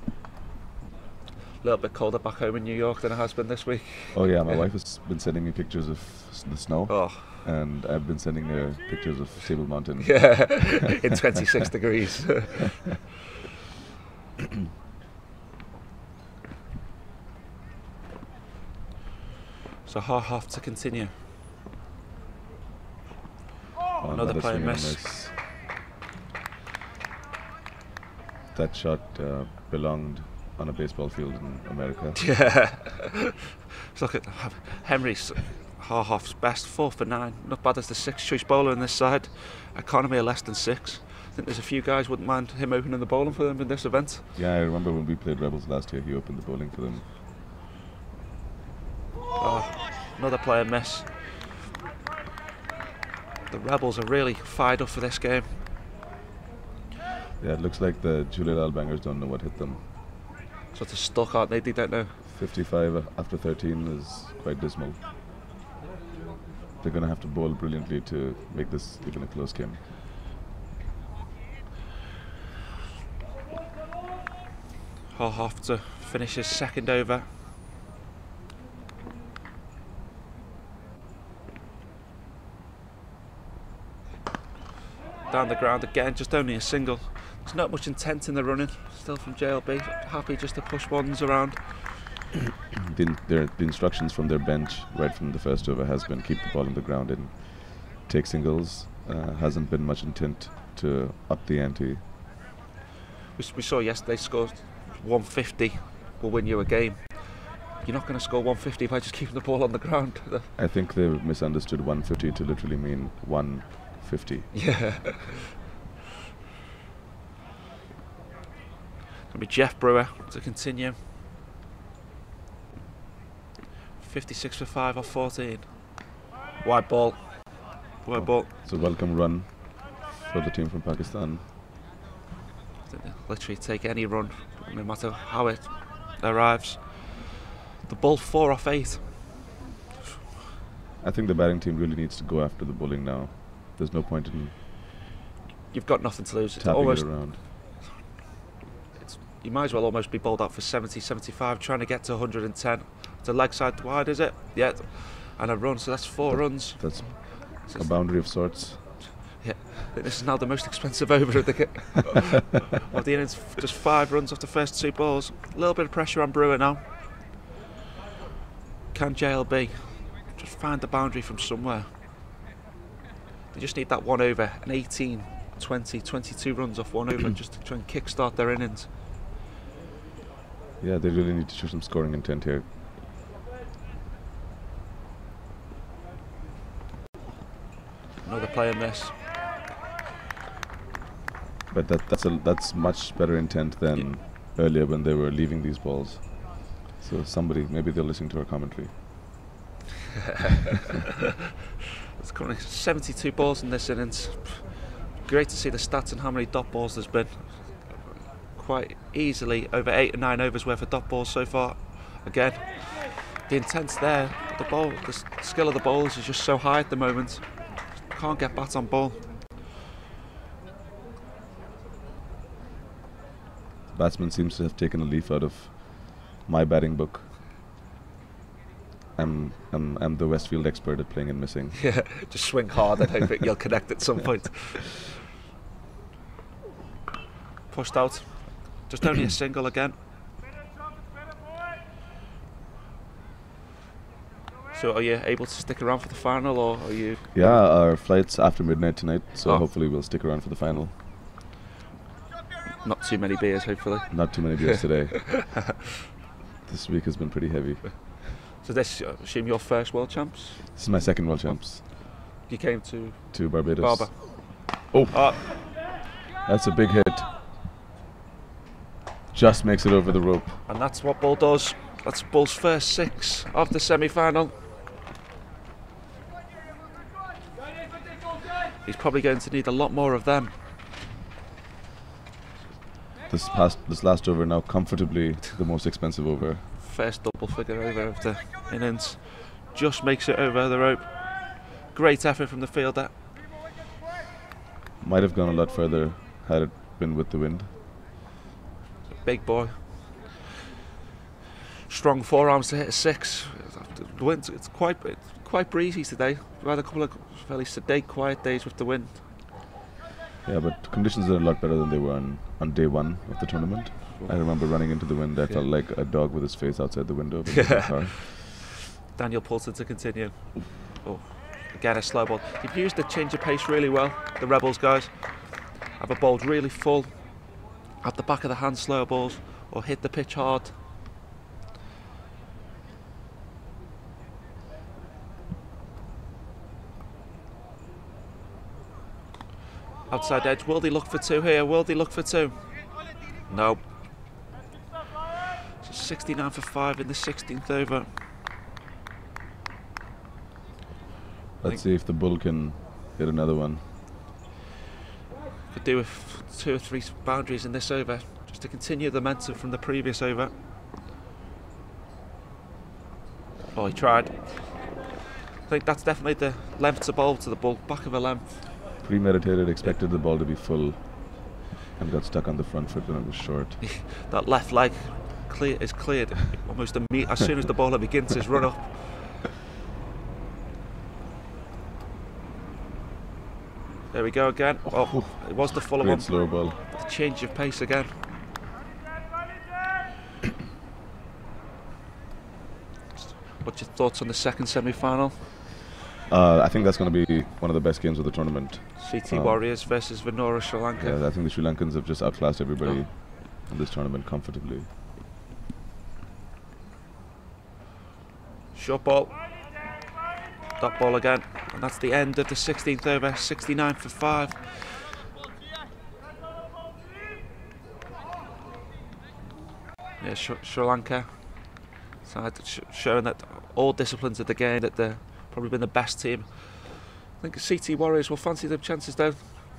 S1: A little bit colder back home in New York than it has been this week.
S3: Oh yeah, my wife has been sending me pictures of the snow.
S1: Oh.
S3: And I've been sending her pictures of Table Mountain.
S1: Yeah, in 26 degrees. So Harhoff to continue. Another player miss.
S3: That shot belonged on a baseball field in America.
S1: Yeah. So look at Henry's Harhoff's best, 4 for 9. Not bad as the 6th choice bowler on this side. Economy of less than 6. I think there's a few guys wouldn't mind him opening the bowling for them in this event.
S3: Yeah, I remember when we played Rebels last year, he opened the bowling for them.
S1: Oh, another player miss. The Rebels are really fired up for this game.
S3: Yeah, it looks like the Julelal bangers don't know what hit them.
S1: So they're stuck, aren't they? They don't know.
S3: 55 after 13 is quite dismal. They're going to have to bowl brilliantly to make this even a close game.
S1: Harhoff to finish his 2nd over. Down the ground again, just only a single. There's not much intent in the running, still from JLB. Happy just to push ones around.
S3: The instructions from their bench right from the first over has been keep the ball on the ground and take singles. Hasn't been much intent to up the ante.
S1: We saw yesterday scored 150 will win you a game. You're not going to score 150 by just keeping the ball on the ground.
S3: I think they misunderstood 150 to literally mean 150.
S1: Yeah. Gonna be Jeff Brewer to continue. 56 for 5 off 14. Wide ball. Wide ball.
S3: It's a welcome run for the team from Pakistan.
S1: They'll literally take any run, no matter how it arrives. The ball 4 off 8.
S3: I think the batting team really needs to go after the bowling now. There's no point in
S1: You've got nothing to lose. It's
S3: tapping
S1: almost
S3: it around.
S1: You might as well almost be bowled out for 70, 75, trying to get to 110. It's a leg side wide, is it? Yeah. And a run, so that's 4 runs.
S3: That's a boundary of sorts.
S1: Yeah. This is now the most expensive over of the of the innings. Just 5 runs off the first 2 balls. A little bit of pressure on Brewer now. Can JLB just find the boundary from somewhere? They just need that 1 over, an 18, 20, 22 runs off 1 over just to try and kickstart their innings.
S3: Yeah, they really need to show some scoring intent here.
S1: Another player miss.
S3: But that's much better intent than earlier when they were leaving these balls. So somebody, maybe they're listening to our commentary.
S1: It's currently 72 balls in this innings. Great to see the stats and how many dot balls there's been. Quite easily over 8 or 9 overs worth of dot balls so far. Again, the intent's there. The skill of the bowlers is just so high at the moment. Can't get bat on ball.
S3: Batsman seems to have taken a leaf out of my batting book. I'm the Westfield expert at playing and missing.
S1: Yeah, just swing hard and hope you'll connect at some point. Pushed out. Just only a single again. So are you able to stick around for the final, or are you...
S3: Yeah, our flight's after midnight tonight, so
S1: Oh.
S3: hopefully we'll stick around for the final.
S1: Not too many beers, hopefully.
S3: Not too many beers today. This week has been pretty heavy.
S1: So this, I assume, your first World Champs?
S3: This is my second World Champs.
S1: You came to
S3: To Barbados.
S1: Barber.
S3: Oh, that's a big hit. Just makes it over the rope.
S1: And that's what Bull does. That's Bull's first 6 of the semi-final. He's probably going to need a lot more of them.
S3: This last over now comfortably the most expensive over.
S1: First double figure over of the innings. Just makes it over the rope. Great effort from the fielder.
S3: Might have gone a lot further had it been with the wind.
S1: Big boy. Strong forearms to hit a 6. The wind, it's quite breezy today. We've had a couple of fairly sedate, quiet days with the wind.
S3: Yeah, but conditions are a lot better than they were on day 1 of the tournament. I remember running into the wind. I felt like a dog with his face outside the window of the car.
S1: Daniel Poulton to continue. Oh, again a slow ball. They've used the change of pace really well, the Rebels guys. Have a bowled really full at the back of the hand slow balls, or hit the pitch hard. Outside edge, will they look for 2 here? Will they look for 2? No. So 69 for 5 in the 16th over.
S3: Let's see if the Bull can hit another one.
S1: Could do with 2 or 3 boundaries in this over, just to continue the momentum from the previous over. Oh, he tried. I think that's definitely the length to bowl to the Bull, back of a length.
S3: Premeditated, expected the ball to be full, and got stuck on the front foot when it was short.
S1: That left leg is cleared almost as soon as the bowler begins his run up. There we go again. Oh, it was the fuller one.
S3: Great slow ball.
S1: The change of pace again. What's your thoughts on the second semi-final?
S3: I think that's going to be one of the best games of the tournament.
S1: CT Warriors versus Venora Sri Lanka.
S3: Yeah, I think the Sri Lankans have just outclassed everybody in this tournament comfortably.
S1: Short ball. Dot ball again. And that's the end of the 16th over. 69 for 5. Yeah, Sri Lanka side showing that all disciplines of the game, that they're probably been the best team. I think CT Warriors will fancy their chances though.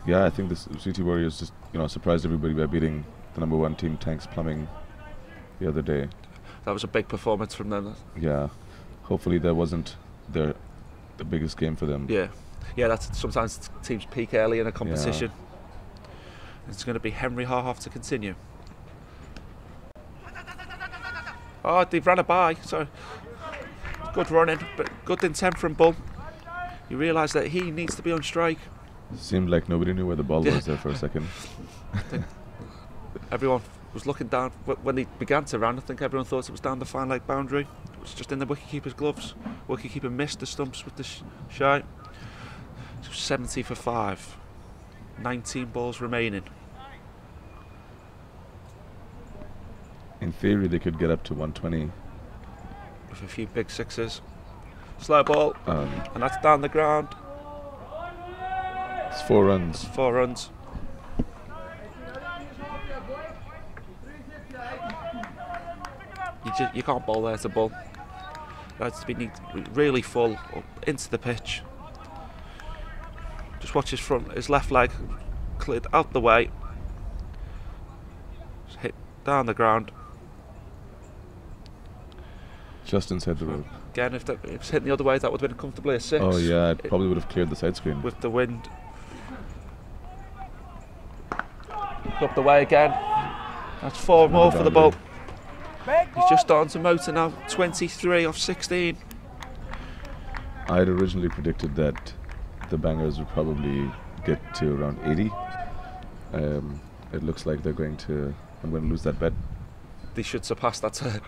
S3: Yeah, I think this CT Warriors just surprised everybody by beating the number 1 team, Tanks Plumbing, the other day.
S1: That was a big performance from them.
S3: Yeah, hopefully that wasn't the biggest game for them.
S1: Yeah, that's sometimes teams peak early in a competition. It's going to be Henry Harhoff to continue. Oh, they've ran a by. So good running, but good intent from Bull. You realise that he needs to be on strike.
S3: Seemed like nobody knew where the ball was there for a second.
S1: I think everyone was looking down when they began to run. I think everyone thought it was down the fine leg boundary. It was just in the wicketkeeper's gloves. Wicketkeeper missed the stumps with the shy. So 70 for 5. 19 balls remaining.
S3: In theory, they could get up to 120.
S1: With a few big sixes. Slow ball, and that's down the ground.
S3: It's 4 runs.
S1: 4 runs. You can't bowl there to Bull. That's to be really full up into the pitch. Just watch his left leg cleared out the way. Just hit down the ground.
S3: Just inside the rope.
S1: Again, if it was hitting the other way, that would have been comfortably a 6.
S3: Oh yeah, it probably would have cleared the side screen.
S1: With the wind. Up the way again. That's 4 more for the ball. He's just starting to motor now. 23 off 16.
S3: I had originally predicted that the Bangers would probably get to around 80. It looks like they're going to. I'm going to lose that bet.
S1: They should surpass that turn.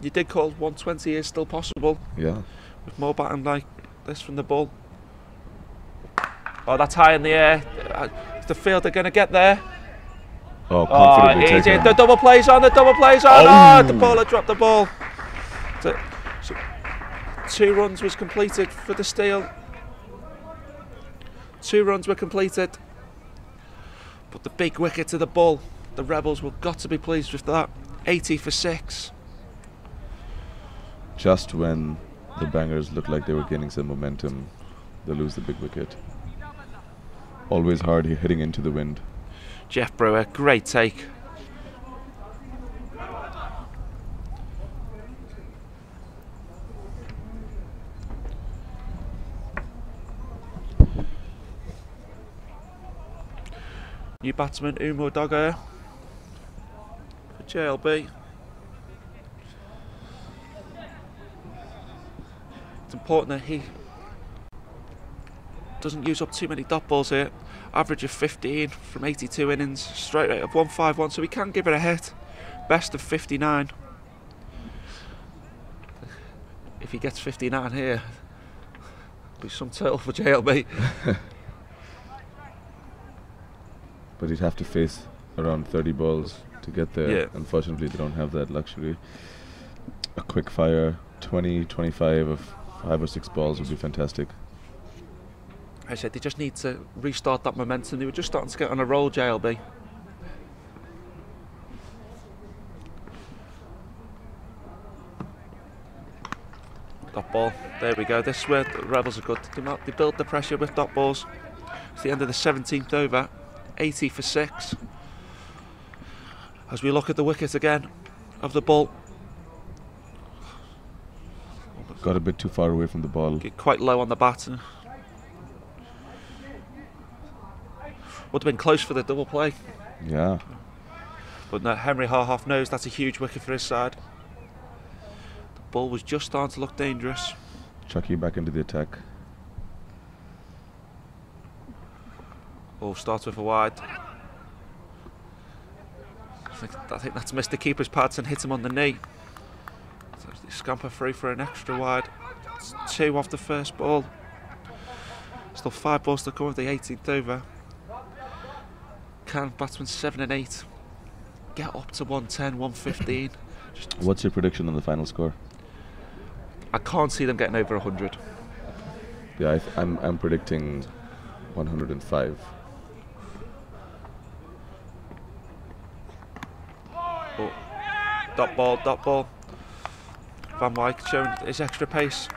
S1: You did call 120 is still possible.
S3: Yeah.
S1: With more batting like this from the ball. Oh, that's high in the air. Is the fielder going to get there?
S3: Oh, comfortably taken.
S1: The double plays on, the bowler dropped the ball. So 2 runs was completed for the steal. 2 runs were completed. But the big wicket to the ball, the Rebels will got to be pleased with that. 80 for 6.
S3: Just when the Bangers looked like they were gaining some momentum, they lose the big wicket. Always hard hitting into the wind.
S1: Jeff Brewer, great take. New batsman Umar Dogger for JLB. It's important that he doesn't use up too many dot balls here. Average of 15 from 82 innings, strike rate of 151, so he can give it a hit. Best of 59. If he gets 59 here, it'll be some total for JLB.
S3: But he'd have to face around 30 balls to get there.
S1: Yeah.
S3: Unfortunately, they don't have that luxury. A quick fire, 20, 25 of 5 or 6 balls would be fantastic.
S1: I said they just need to restart that momentum. They were just starting to get on a roll, JLB. Dot ball. There we go. This is where the Rebels are good. They build the pressure with dot balls. It's the end of the 17th over. 80 for 6. As we look at the wicket again of the ball.
S3: Got a bit too far away from the ball.
S1: Get quite low on the bat. Would have been close for the double play.
S3: Yeah.
S1: But no, Henry Harhoff knows that's a huge wicket for his side. The ball was just starting to look dangerous.
S3: Chucky back into the attack.
S1: Oh, starts with a wide. I think that's missed the keeper's pads and hit him on the knee. So they scamper through for an extra wide. It's 2 off the first ball. Still 5 balls to come of the 18th over. Can batsmen 7 and 8 get up to 110, 115?
S3: What's your prediction on the final score?
S1: I can't see them getting over 100.
S3: Yeah, I'm predicting 105.
S1: Oh, dot ball. Van Wyk showing his extra pace.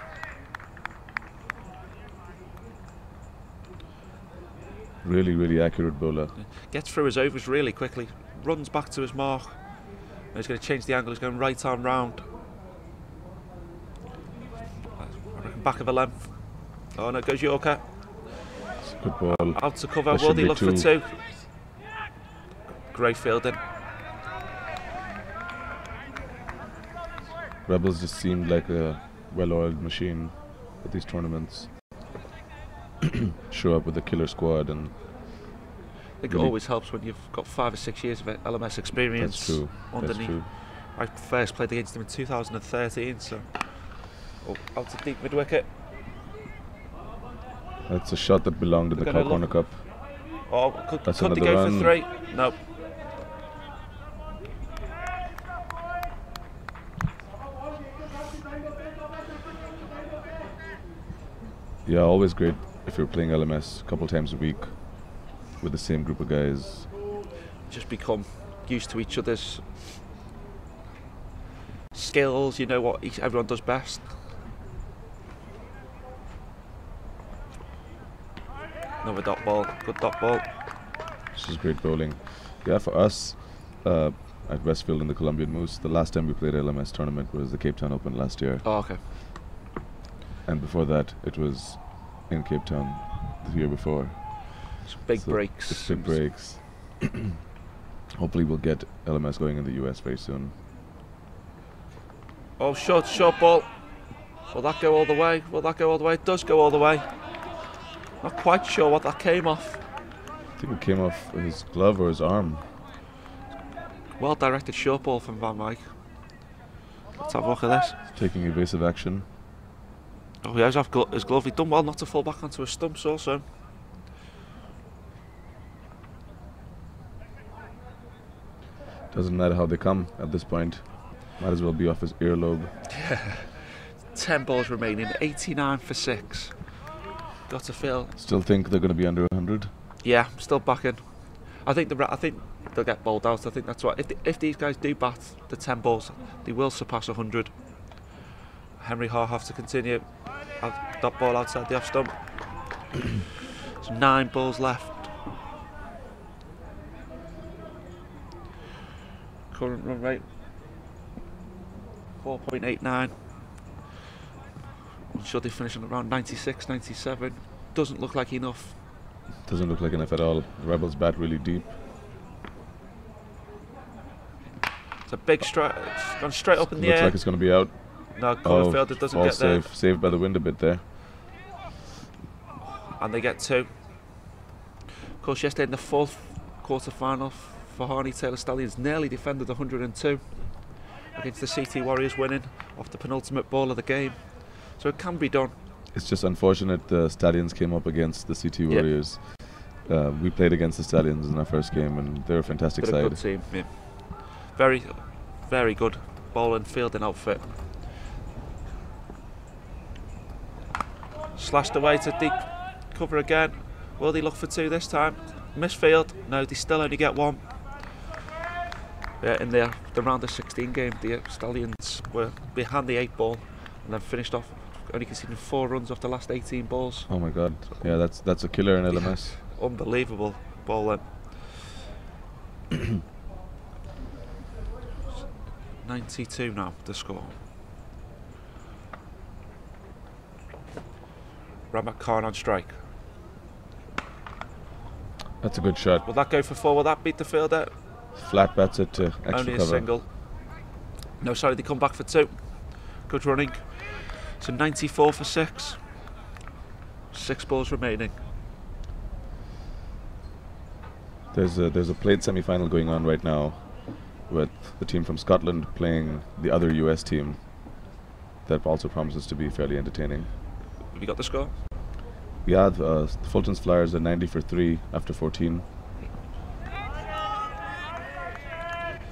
S3: Really, really accurate bowler.
S1: Gets through his overs really quickly. Runs back to his mark. And he's going to change the angle. He's going right arm round. I reckon back of a length. Oh no, it goes Yorker.
S3: It's a good ball.
S1: Out to cover.
S3: That
S1: Will
S3: should
S1: he
S3: be
S1: look for 2? Great fielding.
S3: Rebels just seemed like a well-oiled machine at these tournaments. Show up with a killer squad, and
S1: I think it always helps when you've got 5 or 6 years of LMS experience.
S3: that's true.
S1: Underneath.
S3: That's true.
S1: I first played against him in 2013, so out to deep mid wicket.
S3: That's a shot that belonged in the Cow Corner Cup.
S1: Oh, could they go
S3: run.
S1: for 3? No.
S3: Yeah, always great if you're playing LMS a couple times a week with the same group of guys.
S1: Just become used to each other's skills. You know what everyone does best. Another dot ball. Good dot ball.
S3: This is great bowling. Yeah, for us at Westfield in the Colombian Moose, the last time we played LMS tournament was the Cape Town Open last year.
S1: Oh, okay.
S3: And before that, it was in Cape Town the year before.
S1: It's big breaks.
S3: It's big breaks. Hopefully we'll get LMS going in the US very soon.
S1: Oh, short ball. Will that go all the way? Will that go all the way? It does go all the way. Not quite sure what that came off.
S3: I think it came off his glove or his arm.
S1: Well directed short ball from Van Wyk. Let's have a look at this.
S3: Taking evasive action.
S1: Oh, he has off his glove. He's done well not to fall back onto his stumps also.
S3: Doesn't matter how they come at this point. Might as well be off his earlobe.
S1: 10 balls remaining, 89 for 6. Got to feel.
S3: Still think they're going to be under 100?
S1: Yeah, still backing. I think they'll get bowled out. I think that's what. If these guys do bat the 10 balls, they will surpass 100. Henry Har have to continue. That ball outside the off stump. There's 9 balls left. Current run rate 4.89. Should they finish on around 96, 97? Doesn't look like enough.
S3: Doesn't look like enough at all. The Rebels bat really deep.
S1: It's a big strike. It's gone straight up in the air.
S3: Looks like it's going to be out.
S1: No, Comerfield, it doesn't
S3: all
S1: get there.
S3: Saved by the wind a bit there.
S1: And they get 2. Of course, yesterday in the 4th quarter-final for Harney Taylor Stallions nearly defended 102 against the CT Warriors, winning off the penultimate ball of the game. So it can be done.
S3: It's just unfortunate the Stallions came up against the CT Warriors. We played against the Stallions in our first game, and they're a fantastic side.
S1: A good team, yeah. Very, very good bowling, fielding outfit. Slashed away to deep cover again. Will they look for 2 this time? Misfield. No, they still only get 1. Yeah, in the round of 16 game, the Stallions were behind the 8 ball and then finished off only conceding 4 runs off the last 18 balls.
S3: Oh my god. Yeah, that's a killer in LMS.
S1: Yeah, unbelievable bowling. 92 now, the score. Ramat Khan on strike.
S3: That's a good shot.
S1: Will that go for 4? Will that beat the fielder?
S3: Flat bats it to extra
S1: Only
S3: cover.
S1: A single. No, sorry, they come back for 2. Good running. So 94 for 6. 6 balls remaining.
S3: There's a plate semi-final going on right now with the team from Scotland playing the other US team. That also promises to be fairly entertaining.
S1: Have you got the score?
S3: Yeah, the Fulton's Flyers are 90 for 3 after 14.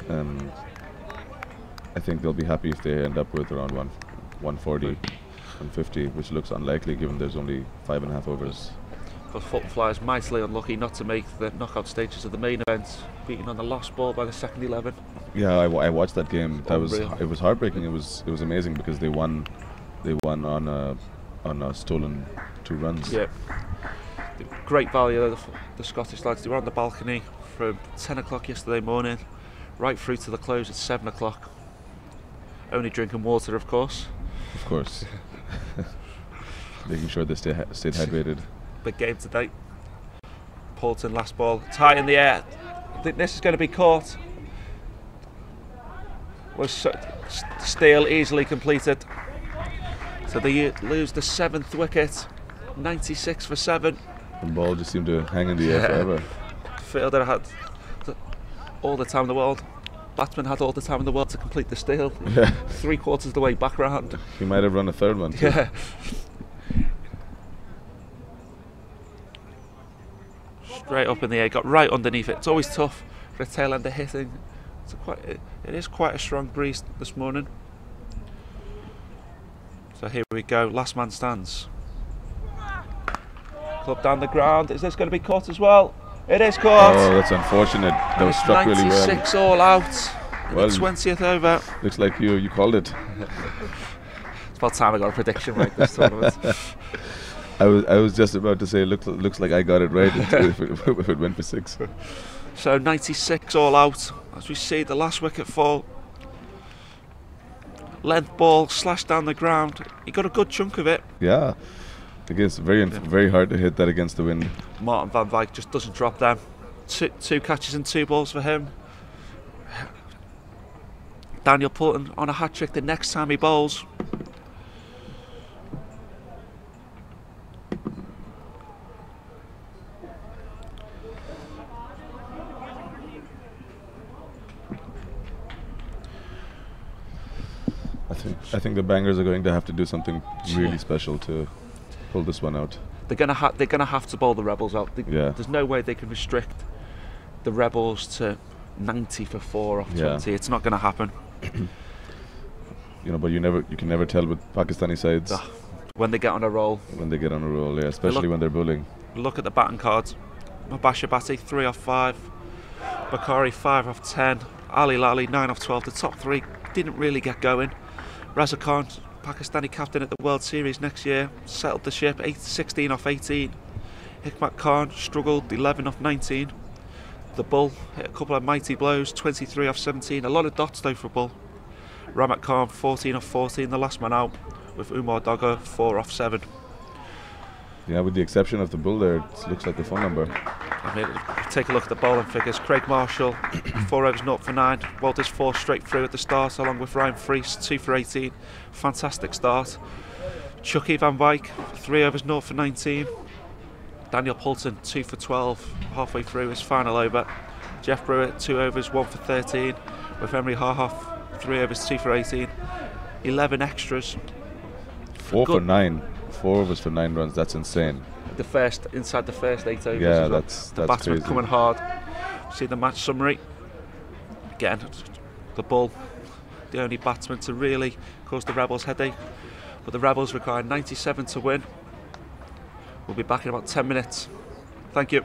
S3: And I think they'll be happy if they end up with around 140, 150, which looks unlikely given there's only 5.5 overs.
S1: Because Fulton Flyers mightily unlucky not to make the knockout stages of the main event, beaten on the last ball by the second 11.
S3: Yeah, I watched that game.
S1: Unreal.
S3: It was heartbreaking. It was amazing because they won on a stolen 2 runs.
S1: Yeah. Great value of the Scottish lads. They were on the balcony from 10 o'clock yesterday morning right through to the close at 7 o'clock. Only drinking water, of course.
S3: Of course. Making sure they stayed hydrated.
S1: Big game today. Poulton last ball. It's high in the air. I think this is going to be caught. Was Steele easily completed. So they lose the 7th wicket. 96 for 7.
S3: The ball just seemed to hang in the air forever.
S1: Fielder had all the time in the world. Batsman had all the time in the world to complete the steal.
S3: Yeah.
S1: 3/4 of the way back round.
S3: He might have run a 3rd one too.
S1: Yeah. Straight up in the air, got right underneath it. It's always tough for a tail ender hitting. It is quite a strong breeze this morning. So here we go, last man stands. Club down the ground. Is this going to be caught as well? It is caught.
S3: Oh, that's unfortunate. That was struck really well.
S1: 96 all out.
S3: Well,
S1: the 20th over.
S3: Looks like you called it.
S1: It's about time I got a prediction right this tournament.
S3: I was just about to say, looks like I got it right if it went for 6.
S1: So 96 all out. As we see the last wicket fall. Length ball slashed down the ground. He got a good chunk of it.
S3: Yeah. Again, it's very hard to hit that against the wind.
S1: Martin van Wyk just doesn't drop them. Two catches and 2 balls for him. Daniel Poulton on a hat-trick the next time he bowls.
S3: I think the Bangers are going to have to do something really special to pull this one out.
S1: They're gonna have to bowl the Rebels out.
S3: Yeah.
S1: There's no way they can restrict the Rebels to 90 for 4 off 20. It's not gonna happen.
S3: You know, but you can never tell with Pakistani sides
S1: when they get on a roll.
S3: When they get on a roll, yeah, especially when they're bowling.
S1: Look at the batting cards. Mubashir Bhatti 3 off 5, Bakari 5 off 10, Ali Lally 9 off 12. The top 3 didn't really get going. Raza Khan, Pakistani captain at the World Series next year, settled the ship 16 off 18. Hikmat Khan struggled 11 off 19. The Bull hit a couple of mighty blows, 23 off 17. A lot of dots though for Bull. Ramat Khan 14 off 14, the last man out, with Umar Dagger 4 off 7.
S3: Yeah, with the exception of the Bull there, it looks like the phone number.
S1: I mean, take a look at the bowling figures. Craig Marshall 4 overs 0 for 9. Walters 4 straight through at the start, along with Ryan Freese 2 for 18. Fantastic start. Chucky Van Wyk 3 overs 0 for 19. Daniel Poulton 2 for 12 halfway through his final over. Jeff Brewer 2 overs 1 for 13, with Emery Harhoff 3 overs 2 for 18. 11 extras.
S3: 4 for 9. 4 overs for 9 runs. That's insane.
S1: Inside the first 8 overs.
S3: Yeah,
S1: as well.
S3: that's
S1: the batsman
S3: crazy.
S1: coming hard. See the match summary. Again, the Bull, the only batsman to really cause the Rebels headache. But the Rebels require 97 to win. We'll be back in about 10 minutes. Thank you.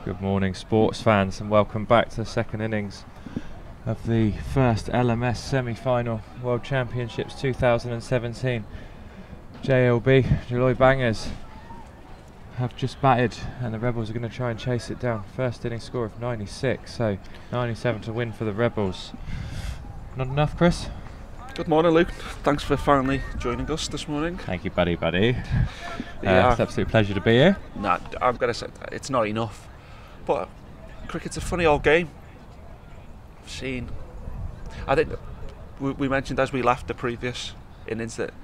S4: Good morning, sports fans, and welcome back to the second innings of the first LMS semi-final World Championships 2017. JLB, Joloi Bangers, have just batted, and the Rebels are going to try and chase it down. First inning score of 96, so 97 to win for the Rebels. Not enough, Chris?
S1: Good morning, Luke. Thanks for finally joining us this morning.
S4: Thank you, buddy.
S1: Yeah.
S4: It's an absolute pleasure to be here.
S1: Nah, I've got to say, it's not enough. But cricket's a funny old game. I think we mentioned as we left the previous innings that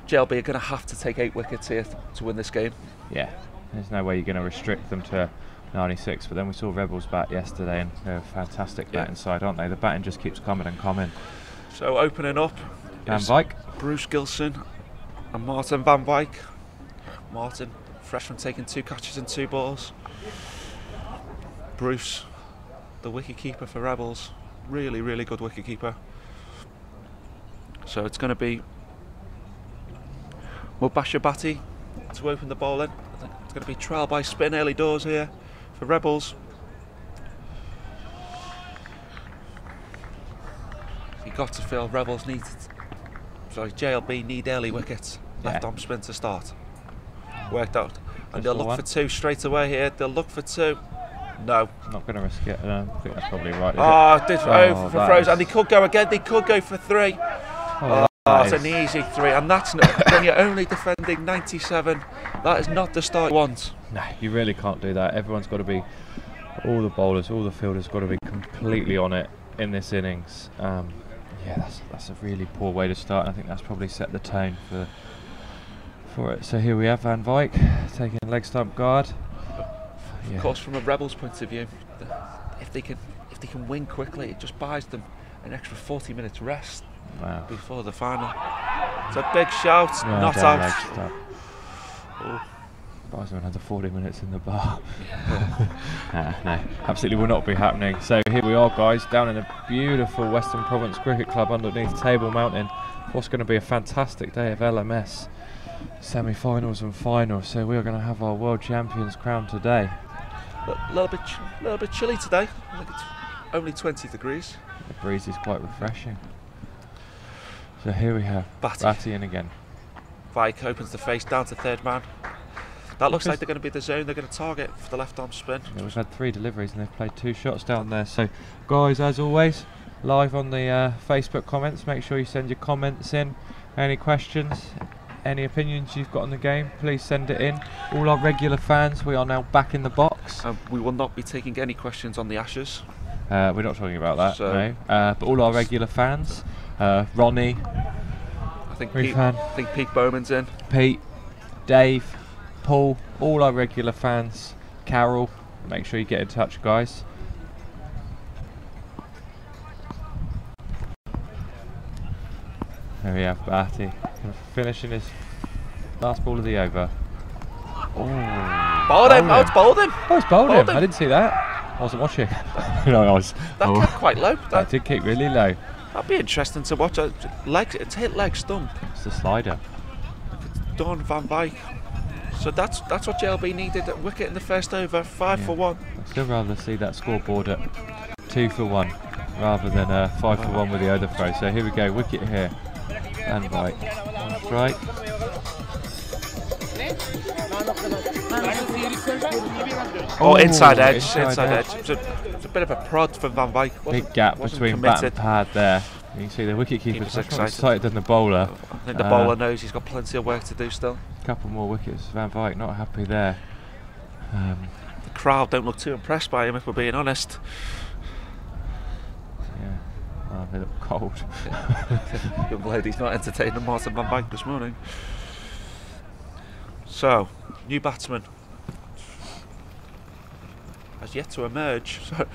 S1: JLB are going to have to take 8 wickets here to win this game.
S4: Yeah, there's no way you're going to restrict them to 96, but then we saw Rebels bat yesterday, and they're a fantastic batting side, aren't they? The batting just keeps coming and coming.
S1: So opening up
S4: Van Wyk,
S1: Bruce Gilson and Martin Van Wyk. Martin, fresh from taking 2 catches and 2 balls. Bruce, the wicket-keeper for Rebels. Really, really good wicket-keeper. So it's going to be Mubashir Bhatti to open the bowling. I think it's going to be trial by spin early doors here for Rebels. You got to feel JLB need early wickets. Left arm spin to start. Worked out. And they'll look for 2 straight away here. They'll look for 2. No.
S4: Not going to risk it. I think that's probably right.
S1: For throws. And they could go again. They could go for 3. It's an easy 3. And that's not, when you're only defending 97, that is not the start you want.
S4: No, you really can't do that. Everyone's got to be, all the bowlers, all the fielders got to be completely on it in this innings. Yeah, that's a really poor way to start. I think that's probably set the tone for it. So here we have Van Wyk taking leg stump guard.
S1: Of course, from a Rebels point of view, if they can win quickly, it just buys them an extra 40 minutes rest before the final. It's a big shout, not out.
S4: Buys them another 40 minutes in the bar. No, absolutely will not be happening. So here we are, guys, down in a beautiful Western Province Cricket Club underneath Table Mountain. What's going to be a fantastic day of LMS semi-finals and finals. So we are going to have our world champions crowned today.
S1: A little bit chilly today. I think it's only 20 degrees.
S4: The breeze is quite refreshing. So here we have Bhatti in again.
S1: Vyk opens the face down to 3rd man. That looks like they're going to be the zone they're going to target for the left arm spin.
S4: Yeah, we've had 3 deliveries and they've played 2 shots down there. So guys, as always, live on the Facebook comments, make sure you send your comments in. Any questions, any opinions you've got on the game, please send it in. All our regular fans, we are now back in the box.
S1: We will not be taking any questions on the Ashes.
S4: We're not talking about that, no. But all our regular fans, Ronnie,
S1: I think Pete Bowman's in.
S4: Pete, Dave, Paul, all our regular fans, Carol, make sure you get in touch, guys. There we have Bhatti finishing his last ball of the over.
S1: Bowled him! Oh, it's bowled him!
S4: Oh, it's bowled him! I didn't see that. I wasn't watching. No, I was.
S1: That kept quite low.
S4: That did keep really low.
S1: That'd be interesting to watch. It's hit leg stump.
S4: It's the slider.
S1: Don Van Wyk. So that's what JLB needed at wicket in the first over, 5 for 1.
S4: I'd still rather see that scoreboard at 2 for 1 rather than 5 for 1 with the other throw. So here we go, wicket here. Van Wyk on strike.
S1: Inside edge. It's a bit of a prod for Van Wyk.
S4: Big gap between bat and pad there. You can see the wicket-keeper's much more excited than the bowler.
S1: I think the bowler knows he's got plenty of work to do still.
S4: A couple more wickets. Van Wyk not happy there.
S1: The crowd don't look too impressed by him, if we're being honest.
S4: Yeah, well, they look cold.
S1: Young lady's not entertaining Martin Van Wyk this morning. So, new batsman has yet to emerge. So,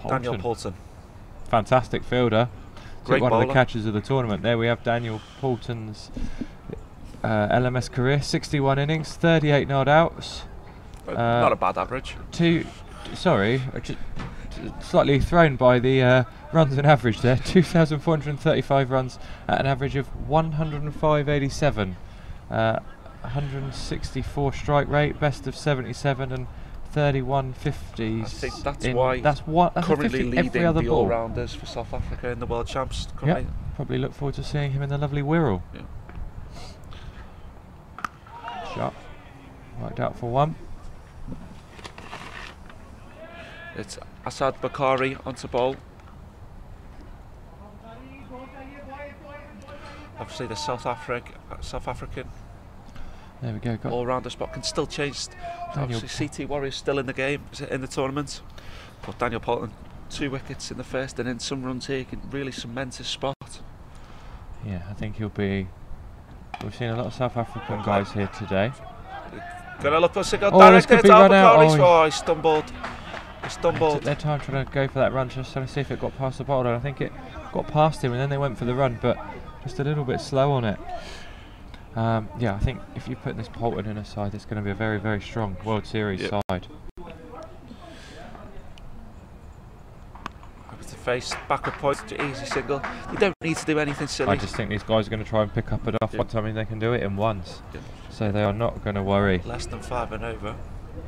S1: Daniel Poulton.
S4: Fantastic fielder.
S1: Great
S4: one
S1: bowler.
S4: of the catches of the tournament. There we have Daniel Poulton's LMS career. 61 innings, 38 not outs.
S1: Not a bad average.
S4: Slightly thrown by the runs and average there. 2,435 runs at an average of 105.87. 164 strike rate, best of 77 and 31 50s.
S1: I think that's why
S4: that's
S1: currently leading
S4: every other
S1: the
S4: ball.
S1: all-rounders for South Africa in the World Champs.
S4: Yep. Probably look forward to seeing him in the lovely Wirral.
S1: Yeah.
S4: Shot. Worked out for one.
S1: It's Asad Bakari onto bowl. Obviously the South African
S4: There we go. Got
S1: all-rounder spot can still change. Obviously CT Warriors still in the game, in the tournament. But Daniel Poulton, 2 wickets in the first and then some runs here, can really cement his spot.
S4: Yeah, I think he'll be. We've seen a lot of South African guys here today.
S1: Gonna look for a single
S4: this
S1: direct
S4: could
S1: hit.
S4: be run out.
S1: Oh, he stumbled. He stumbled.
S4: Took their time trying to go for that run, just trying to see if it got past the bowler. I think it got past him, and then they went for the run, but just a little bit slow on it. Yeah, I think if you put this Poulton in a side, it's going to be a very, very strong World Series side.
S1: Over to face, backward point, easy single. You don't need to do anything silly.
S4: I just think these guys are going to try and pick up it off once. I mean, they can do it in ones, so they are not going to worry.
S1: Less than 5 and over.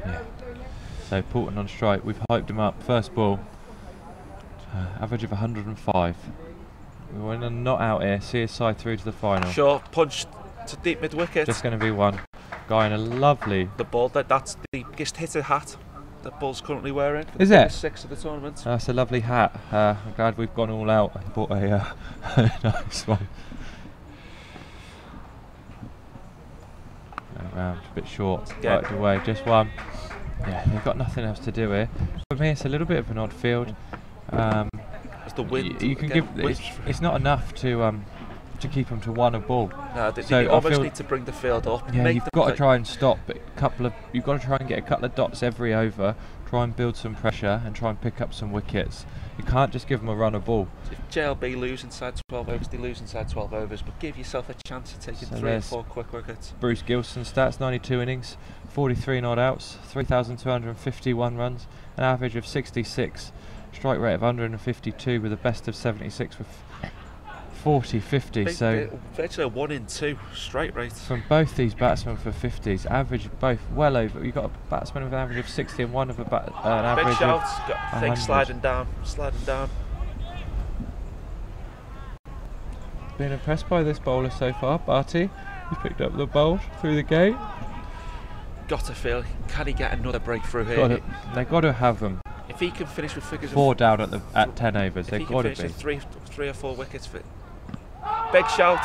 S4: Yeah. So Poulton on strike. We've hyped him up. First ball, average of 105. We want to not out here. See his side through to the final.
S1: Short punch to deep mid wicket.
S4: Just going to be one. Guy in a lovely.
S1: The ball that's the biggest hitter hat that Bull's currently wearing.
S4: Is it?
S1: 6 of the tournament.
S4: That's a lovely hat. I'm glad we've gone all out and bought a nice one. Around a bit short. Worked away. Just one. Yeah, they've got nothing else to do here. For me, it's a little bit of an odd field.
S1: It's the wind.
S4: You can give. It's not enough to keep them to one a ball.
S1: No, they
S4: So
S1: almost need to bring the field up.
S4: Yeah,
S1: make
S4: you've
S1: them
S4: got to
S1: play.
S4: try and stop. You've got to try and get a couple of dots every over. Try and build some pressure and try and pick up some wickets. You can't just give them a run of ball.
S1: If JLB lose inside 12 overs, they lose inside 12 overs, but give yourself a chance of taking 3 or 4 quick wickets.
S4: Bruce Gilson stats: 92 innings, 43 not outs, 3,251 runs, an average of 66, strike rate of 152 with a best of 76 with 40-50. So
S1: virtually a 1 in 2 strike rate
S4: from both these batsmen for 50s, average both well over. You've got a batsman with an average of 60 and one of an average
S1: big
S4: of
S1: shouts, got
S4: 100.
S1: things sliding down.
S4: Been impressed by this bowler so far. Barty, he's picked up the ball through the gate.
S1: Got to feel, can he get another breakthrough here?
S4: They've got to have them.
S1: If he can finish with figures
S4: 4
S1: of
S4: down at 10 overs, they've got to be.
S1: If he can finish with 3 or 4 wickets for big shout.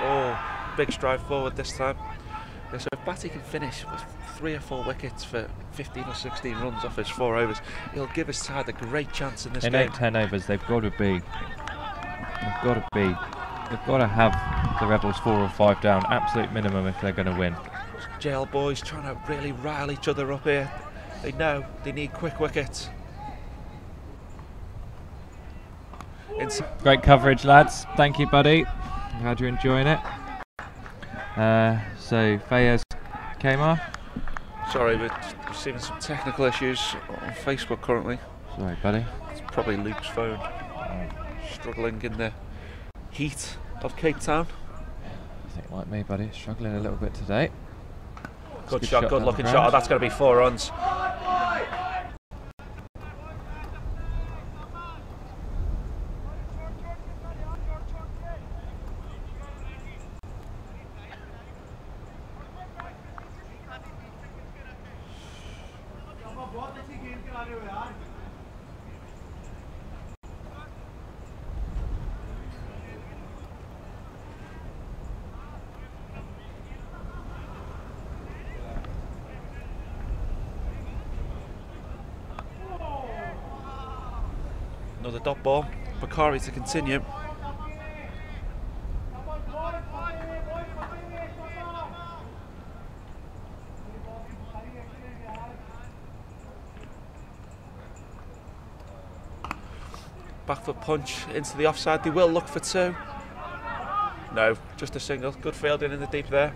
S1: Oh, big stride forward this time. Yeah, so if Batty can finish with 3 or 4 wickets for 15 or 16 runs off his 4 overs, he'll give his side a great chance in this game.
S4: In 8-10 overs, they've got to be. They've got to have the Rebels 4 or 5 down, absolute minimum if they're going to win.
S1: JL boys trying to really rile each other up here. They know they need quick wickets.
S4: Great coverage, lads. Thank you, buddy. Glad you're enjoying it. So Fayez Kemar.
S1: Sorry, we're receiving some technical issues on Facebook currently.
S4: Sorry, buddy.
S1: It's probably Luke's phone. Struggling in the heat of Cape Town.
S4: I think like me, buddy. Struggling a little bit today.
S1: Good shot, good looking shot. Oh, that's going to be 4 runs. Another dot ball. Bakari to continue. Back foot punch into the offside. They will look for 2. No, just a single. Good fielding in the deep there.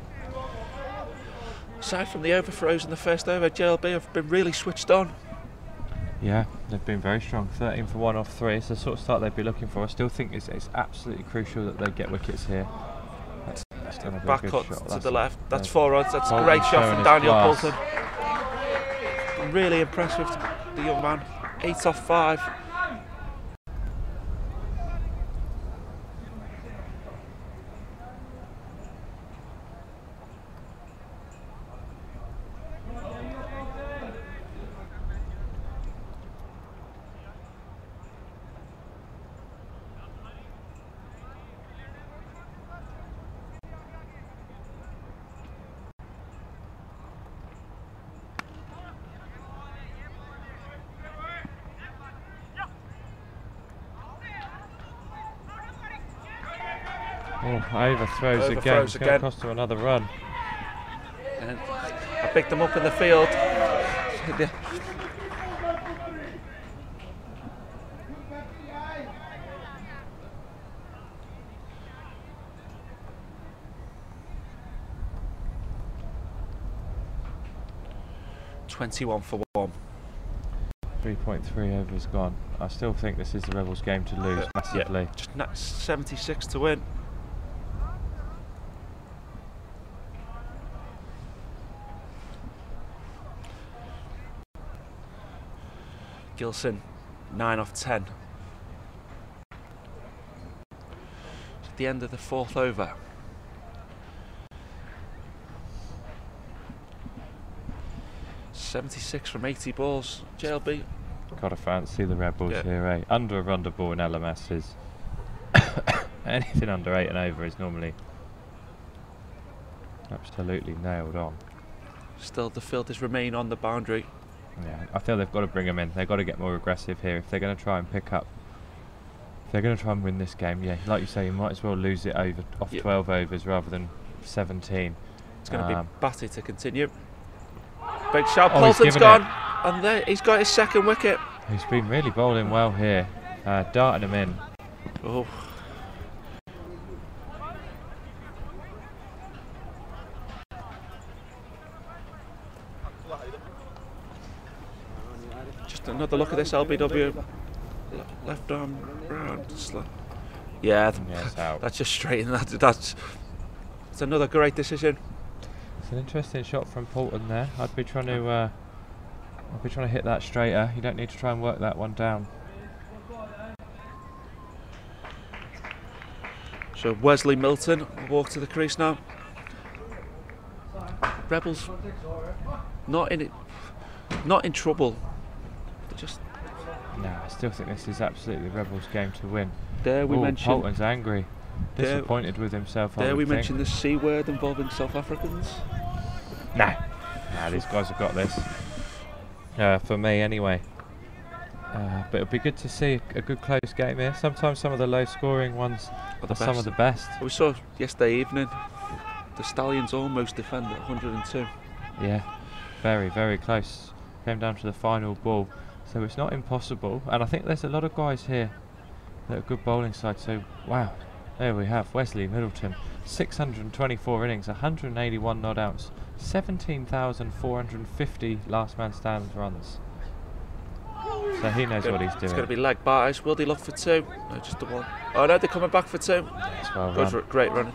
S1: Aside from the overthrows in the first over, JLB have been really switched on.
S4: Yeah, they've been very strong. 13 for 1 off 3. It's the sort of start they'd be looking for. I still think it's absolutely crucial that they get wickets here. That's Gonna be a
S1: Back
S4: good
S1: cut
S4: shot.
S1: to
S4: That's
S1: the
S4: a-
S1: left. That's
S4: that's
S1: 4 odds. That's a
S4: Bolton
S1: great shot
S4: showing
S1: from
S4: his
S1: Daniel
S4: class.
S1: Bolton. Really impressed with the young man. 8 off 5.
S4: Oh, overthrows again.
S1: Overthrows
S4: It's going to
S1: again.
S4: cost him another run.
S1: And I picked them up in the field. Yeah. $21 for 1.
S4: 3.3 overs gone. I still think this is the Rebels' game to lose massively.
S1: Just 76 to win. Gilson, 9 off 10. At the end of the 4th over. $76 from 80 balls. JLB.
S4: Gotta fancy the Rebels
S1: Yeah.
S4: here, eh? Under a under ball in LMS is anything under 8 and over is normally absolutely nailed on.
S1: Still, the fielders remain on the boundary.
S4: Yeah, I feel they've got to bring them in. They've got to get more aggressive here if they're going to try and pick up. If they're going to try and win this game, yeah, like you say, you might as well lose it off
S1: Yeah.
S4: 12 overs rather than 17.
S1: It's going to be Batty to continue. Big shot.
S4: Oh, he's
S1: Bolton's
S4: given
S1: gone, and there he's got his 2nd wicket.
S4: He's been really bowling well here, darting him in.
S1: Oh. Just another look at this LBW. Left arm round. Yeah,
S4: Yeah, it's out.
S1: that's just straight. That's another great decision.
S4: It's an interesting shot from Bolton there. I'd be trying to hit that straighter. You don't need to try and work that one down.
S1: So Wesley Milton will walk to the crease now. Rebels not in trouble. They're just
S4: No, I still think this is absolutely the Rebels' game to win.
S1: there we
S4: Ooh,
S1: mentioned.
S4: Bolton's angry,
S1: There-
S4: disappointed with himself. I
S1: There
S4: would
S1: we
S4: think.
S1: mentioned the C word involving South Africans.
S4: Nah, these guys have got this. For me, anyway. But it'll be good to see a good close game here. Sometimes some of the low-scoring ones are some of the best.
S1: We saw yesterday evening the Stallions almost defend at 102.
S4: Yeah, very, very close. Came down to the final ball, so it's not impossible. And I think there's a lot of guys here that are good bowling side. So wow, there we have Wesley Middleton, 624 innings, 181 not outs, 17,450 last man standing runs. So he knows what he's
S1: It's
S4: doing.
S1: going to be leg bars. Will they look for 2? No, just the 1. Oh no, they're coming back for 2.
S4: It's well
S1: Good,
S4: run.
S1: great run.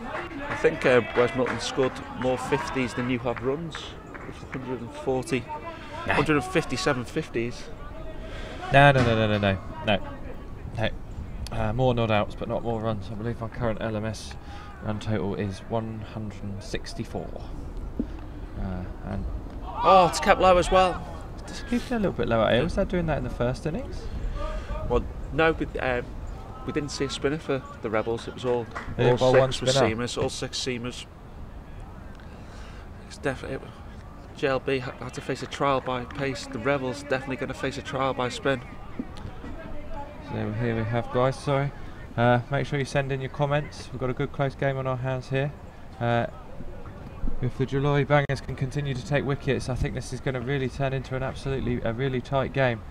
S1: I think Wes Milton scored more 50s than you have runs. It's 140, 157 50s.
S4: No. More not outs, but not more runs. I believe my current LMS run total is 164. And
S1: Oh, it's kept low as well.
S4: just keep it a little bit lower here. Was that doing that in the first innings?
S1: Well, no, we didn't see a spinner for the Rebels. It was all
S4: They didn't bowl one
S1: 6 were
S4: spinner?
S1: seamers, all 6 seamers. It's definitely JLB had to face a trial by pace. The Rebels definitely going to face a trial by spin.
S4: So here we have, guys. Sorry. Make sure you send in your comments. We've got a good close game on our hands here. If the July Bangers can continue to take wickets, I think this is going to really turn into a really tight game.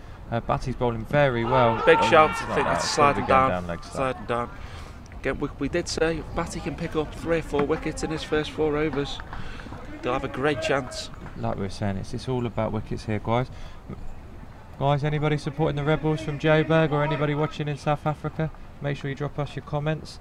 S4: Batty's bowling very well.
S1: Big
S4: Oh,
S1: shout.
S4: it's
S1: I
S4: not
S1: think
S4: out.
S1: it's
S4: It's
S1: sliding
S4: gonna be
S1: down.
S4: leg side.
S1: Sliding down. Again, we did say if Batty can pick up 3 or 4 wickets in his first 4 overs, they'll have a great chance.
S4: Like we were saying, it's all about wickets here, guys. Guys, anybody supporting the Rebels from Joburg or anybody watching in South Africa, make sure you drop us your comments.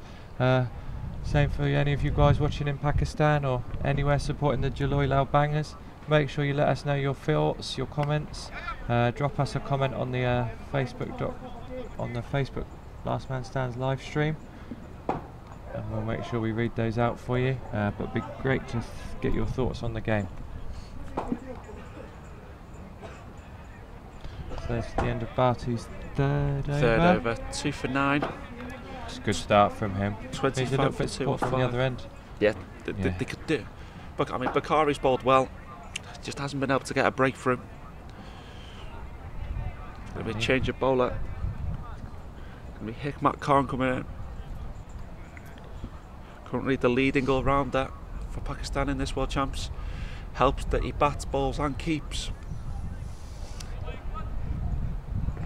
S4: Same for any of you guys watching in Pakistan or anywhere supporting the Jaloi Lao Bangers. Make sure you let us know your thoughts, your comments. Drop us a comment on the Facebook Last Man Stands live stream, and we'll make sure we read those out for you. But it'd be great to get your thoughts on the game. So that's the end of Batu's third over.
S1: 2 for 9.
S4: It's a good start from him.
S1: 25
S4: Needs a little
S1: for
S4: bit
S1: 2
S4: support
S1: or
S4: from the
S1: 5.
S4: other end.
S1: Yeah,
S4: Yeah.
S1: they could do. But I mean, Bakari's bowled well. Just hasn't been able to get a breakthrough. Gonna be a change of bowler. Gonna be Hikmat Khan coming in. Currently the leading all-rounder for Pakistan in this World Champs. Helps that he bats, bowls and keeps.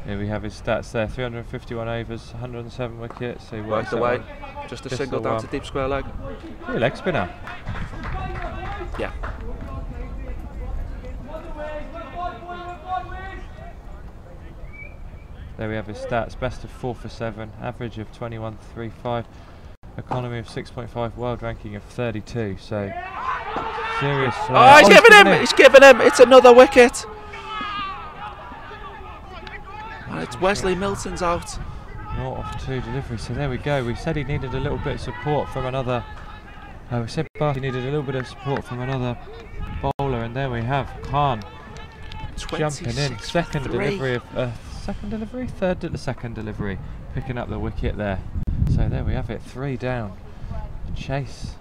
S4: Here we have his stats there: 351 overs, 107 wickets. So he
S1: Right
S4: works
S1: away,
S4: that one.
S1: just a
S4: Just
S1: single
S4: the
S1: down
S4: one.
S1: to deep square leg.
S4: Ooh, leg spinner.
S1: Yeah.
S4: There we have his stats: best of 4 for 7, average of 21.35, economy of 6.5, world ranking of 32. So serious.
S1: Oh, he's given him! He's given him! It's another wicket. And it's Wesley Milton's out.
S4: 0 of 2 delivery. So there we go. We said he needed a little bit of support from another. We said Barty needed a little bit of support from another bowler, and there we have Khan jumping in. Second delivery of second delivery, picking up the wicket there. So there we have it, 3 down. The chase,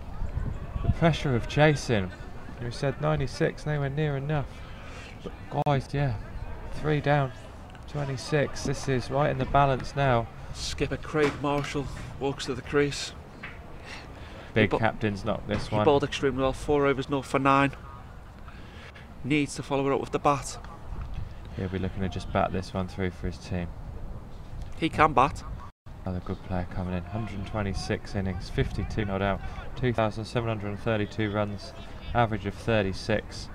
S4: the pressure of chasing. We said 96, nowhere near enough. But guys, yeah, 3 down, 26. This is right in the balance now.
S1: Skipper Craig Marshall walks to the crease.
S4: Big captain's knocked this
S1: He
S4: one.
S1: bowled extremely well, 4 overs, 0 for 9. Needs to follow it up with the bat.
S4: He'll be looking to just bat this one through for his team.
S1: He can bat.
S4: Another good player coming in. 126 innings, 52 not out, 2,732 runs, average of 36,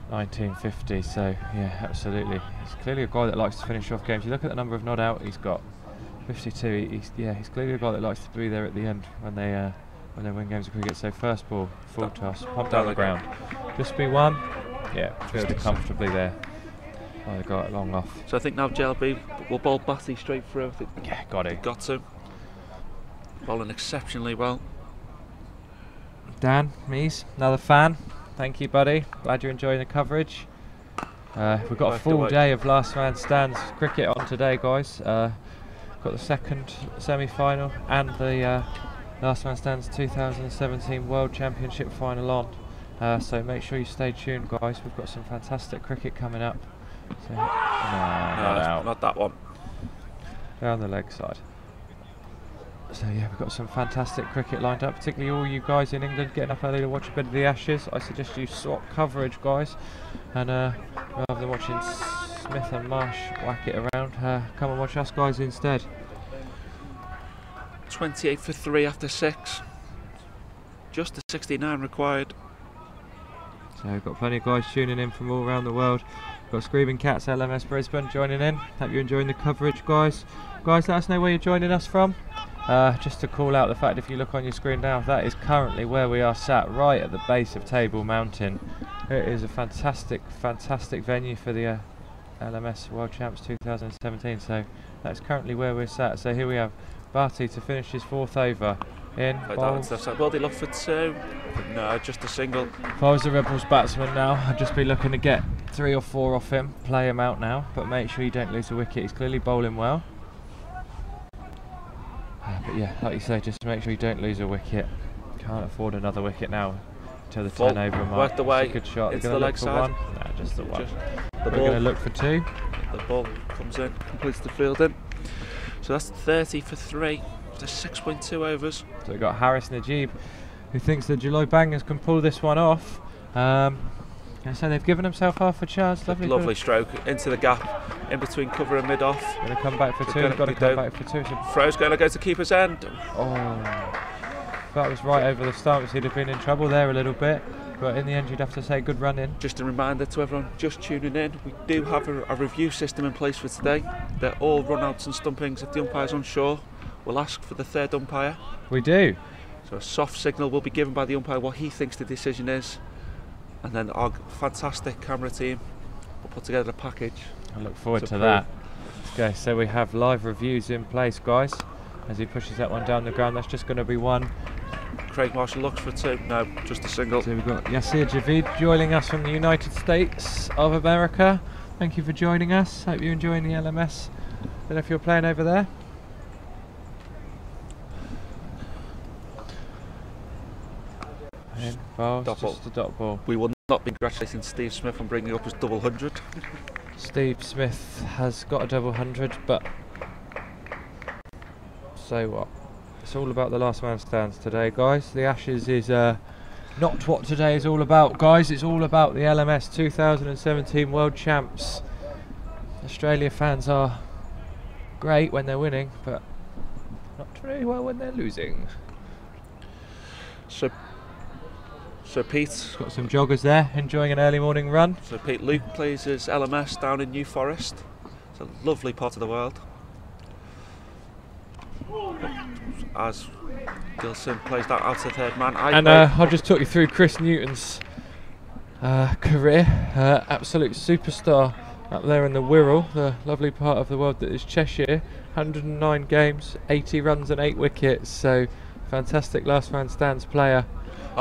S4: 1950. So yeah, absolutely. He's clearly a guy that likes to finish off games. You look at the number of not out he's got, 52. He's clearly a guy that likes to be there at the end when they win games of cricket. So first ball, full toss, pump down the ground. Just be one. Yeah, fielded comfortably there. Oh, they got it long off.
S1: So I think now JLB will bowl Batty straight through. I think
S4: Yeah, got it.
S1: got to. Bowling exceptionally well.
S4: Dan, Mies, another fan. Thank you, buddy. Glad you're enjoying the coverage. We've got a full day of Last Man Stands cricket on today, guys. Got the second semi-final and the Last Man Stands 2017 World Championship final on. So make sure you stay tuned, guys. We've got some fantastic cricket coming up. So, not out.
S1: Not that one.
S4: Down the leg side. So yeah, we've got some fantastic cricket lined up, particularly all you guys in England getting up early to watch a bit of the Ashes. I suggest you swap coverage, guys, and rather than watching Smith and Marsh whack it around, come and watch us guys instead.
S1: 28 for 3 after 6. Just the 69 required.
S4: So we've got plenty of guys tuning in from all around the world. We've got Screaming Cats LMS Brisbane joining in. Hope you're enjoying the coverage, guys. Guys, let us know where you're joining us from. Just to call out the fact, if you look on your screen now, that is currently where we are sat, right at the base of Table Mountain. It is a fantastic venue for the LMS World Champs 2017. So that's currently where we're sat. So here we have Barty to finish his 4th over. In bowls.
S1: Well, they look for 2. No, just a single.
S4: If I was the Rebels batsman now, I'd just be looking to get 3 or 4 off him, play him out now, but make sure you don't lose a wicket. He's clearly bowling well. But yeah, like you say, just make sure you don't lose a wicket. Can't afford another wicket now until the
S1: Full.
S4: 10 over mark.
S1: Worked away.
S4: Good shot.
S1: It's
S4: They're
S1: the
S4: gonna
S1: leg
S4: look for
S1: side.
S4: 1. Nah, just the 1.
S1: The
S4: We're
S1: ball,
S4: going to look for 2.
S1: the ball comes in, completes the fielding. So that's 30 for 3. Just 6.2 overs.
S4: So we've got Harris Najib, who thinks the Jaloi Bangers can pull this one off. So they've given themselves half a chance.
S1: Lovely stroke into the gap in between cover and mid off.
S4: Going to come back for
S1: They're
S4: 2.
S1: gonna
S4: Got to
S1: be
S4: come
S1: down.
S4: back for 2. So
S1: Throw's going to go to keeper's end.
S4: oh, that was right over the stumps. He'd have been in trouble there a little bit, but in the end, you'd have to say good run in.
S1: Just a reminder to everyone just tuning in, we do have a review system in place for today. They're all run-outs and stumpings. If the umpire's unsure, we'll ask for the 3rd umpire.
S4: We do.
S1: So a soft signal will be given by the umpire what he thinks the decision is, and then our fantastic camera team will put together a package.
S4: I look forward to that. Okay, so we have live reviews in place, guys, as he pushes that one down the ground. That's just going to be one.
S1: Craig Marshall looks for two. No, just a single.
S4: So we've got Yasir Javid joining us from the United States of America. Thank you for joining us. Hope you're enjoying the LMS. Don't know if you're playing over there. In bowls,
S1: Dot ball.
S4: just a dot ball.
S1: We will not be congratulating Steve Smith on bringing up his double 100.
S4: Steve Smith has got a double 100, but so what? It's all about the last man stands today, guys. The Ashes is not what today is all about, guys. It's all about the LMS 2017 World Champs. Australia fans are great when they're winning, but not very well when they're losing.
S1: So Pete,
S4: Got some joggers there, enjoying an early morning run.
S1: So Pete Luke plays his LMS down in New Forest. It's a lovely part of the world. As Gilson plays that out to third man.
S4: I'll just talk you through Chris Newton's career. Absolute superstar up there in the Wirral, the lovely part of the world that is Cheshire. 109 games, 80 runs and 8 wickets. So fantastic last man stands player.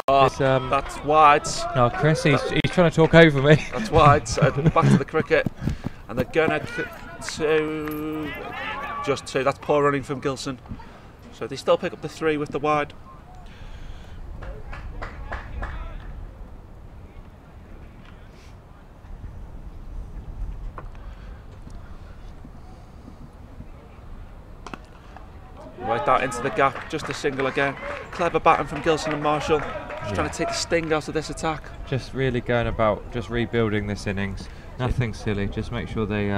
S1: That's wide.
S4: Oh, Chris, he's trying to talk over me.
S1: That's wide. So back to the cricket, and they're going to just two. That's poor running from Gilson. So they still pick up the 3 with the wide. Right out into the gap, just a single again. Clever batting from Gilson and Marshall. Just trying to take the sting out of this attack.
S4: Just really going about just rebuilding this innings. Nothing silly, just make sure they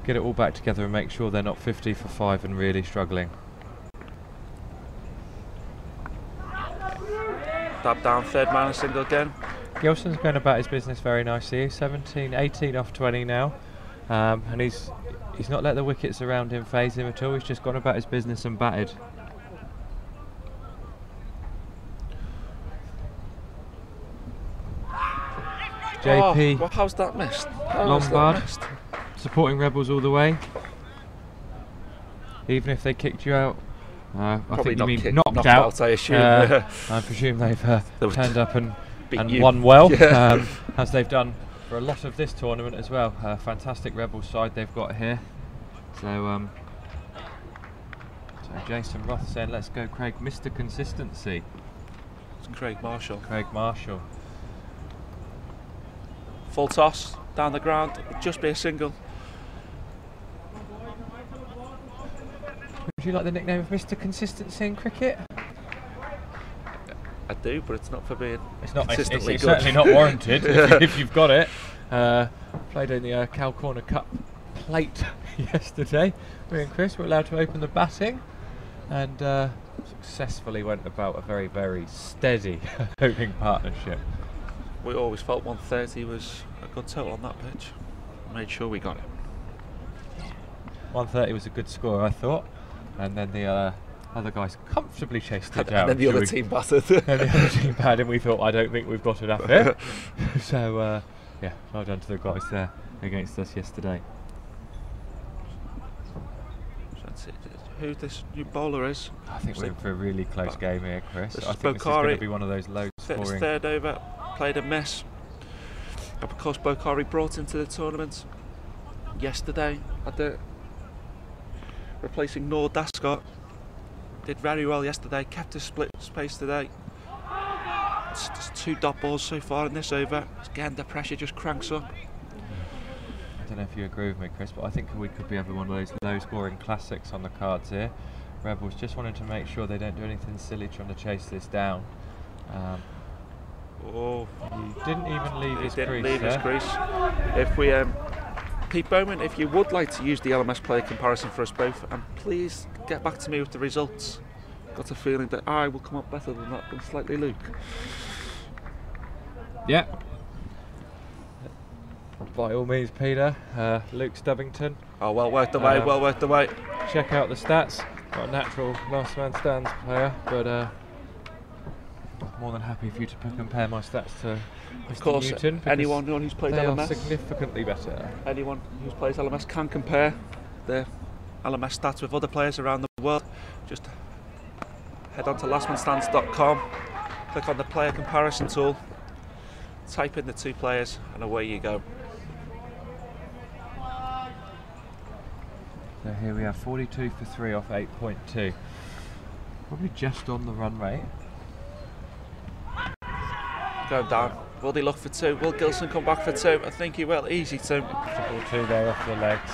S4: get it all back together and make sure they're not 50 for 5 and really struggling.
S1: Dab down, third man, a single again.
S4: Gilson's going about his business very nicely. 18 off 20 now, and he's not let the wickets around him phase him at all. He's just gone about his business and batted. JP
S1: Oh, how's that missed?
S4: Lombard supporting Rebels all the way. Even if they kicked you out, I think you mean knocked out.
S1: I assume.
S4: I presume they've turned up and
S1: you.
S4: won well,
S1: Yeah.
S4: as they've done for a lot of this tournament as well. Fantastic Rebels side they've got here. So Jason Roth saying, "Let's go, Craig, Mr. Consistency."
S1: It's Craig Marshall.
S4: Craig Marshall.
S1: Full toss down the ground. It'd just be a single.
S4: Would you like the nickname of Mr. Consistency in cricket?
S1: I do, but it's not for being
S4: It's not. It's
S1: consistently good.
S4: certainly not warranted if you've got it. Played in the Cal Corner Cup plate yesterday. Me and Chris were allowed to open the batting, and successfully went about a very, very steady opening partnership.
S1: We always felt 130 was a good total on that pitch. Made sure we got it.
S4: 130 was a good score, I thought, and then the other guys comfortably chased it down.
S1: And then the other team battered.
S4: And the other team batted, and we thought, I don't think we've got enough here. So yeah, well done to the guys there against us yesterday.
S1: That's it. Who this new bowler is?
S4: I think we're in for a really close game here, Chris.
S1: This
S4: I
S1: is
S4: think this is going to
S1: Bokhari.
S4: be one of those low
S1: His
S4: scoring.
S1: third over, played a miss. And because Bokhari brought him to the tournament yesterday, replacing Noor Dascott, did very well yesterday, kept his split space today. It's just 2 dot balls so far in this over. Again, the pressure just cranks up.
S4: I don't know if you agree with me, Chris, but I think we could be having one of those low scoring classics on the cards here. Rebels just wanted to make sure they don't do anything silly trying to chase this down.
S1: Oh,
S4: He didn't even leave
S1: he
S4: his
S1: didn't
S4: crease
S1: leave his
S4: there.
S1: crease. If we, Pete Bowman, if you would like to use the LMS player comparison for us both, and please get back to me with the results. Got a feeling that I will come up better than that than slightly Luke.
S4: Yeah. By all means, Peter. Luke Stubbington.
S1: Oh, well worth away, well worth away.
S4: Check out the stats. Not a natural last man stands player, but more than happy for you to compare my stats to
S1: Of
S4: Mr.
S1: course,
S4: Newton, because
S1: anyone who's played
S4: they are
S1: LMS,
S4: significantly better.
S1: anyone who plays LMS can compare their LMS stats with other players around the world. Just head on to lastmanstands.com, click on the player comparison tool, type in the 2 players, and away you go.
S4: So here we are, 42 for 3 off 8.2. Probably just on the run rate.
S1: Going down. Will they look for 2? Will Gilson come back for 2? I think he will. Easy 2.
S4: Triple 2 there off the legs.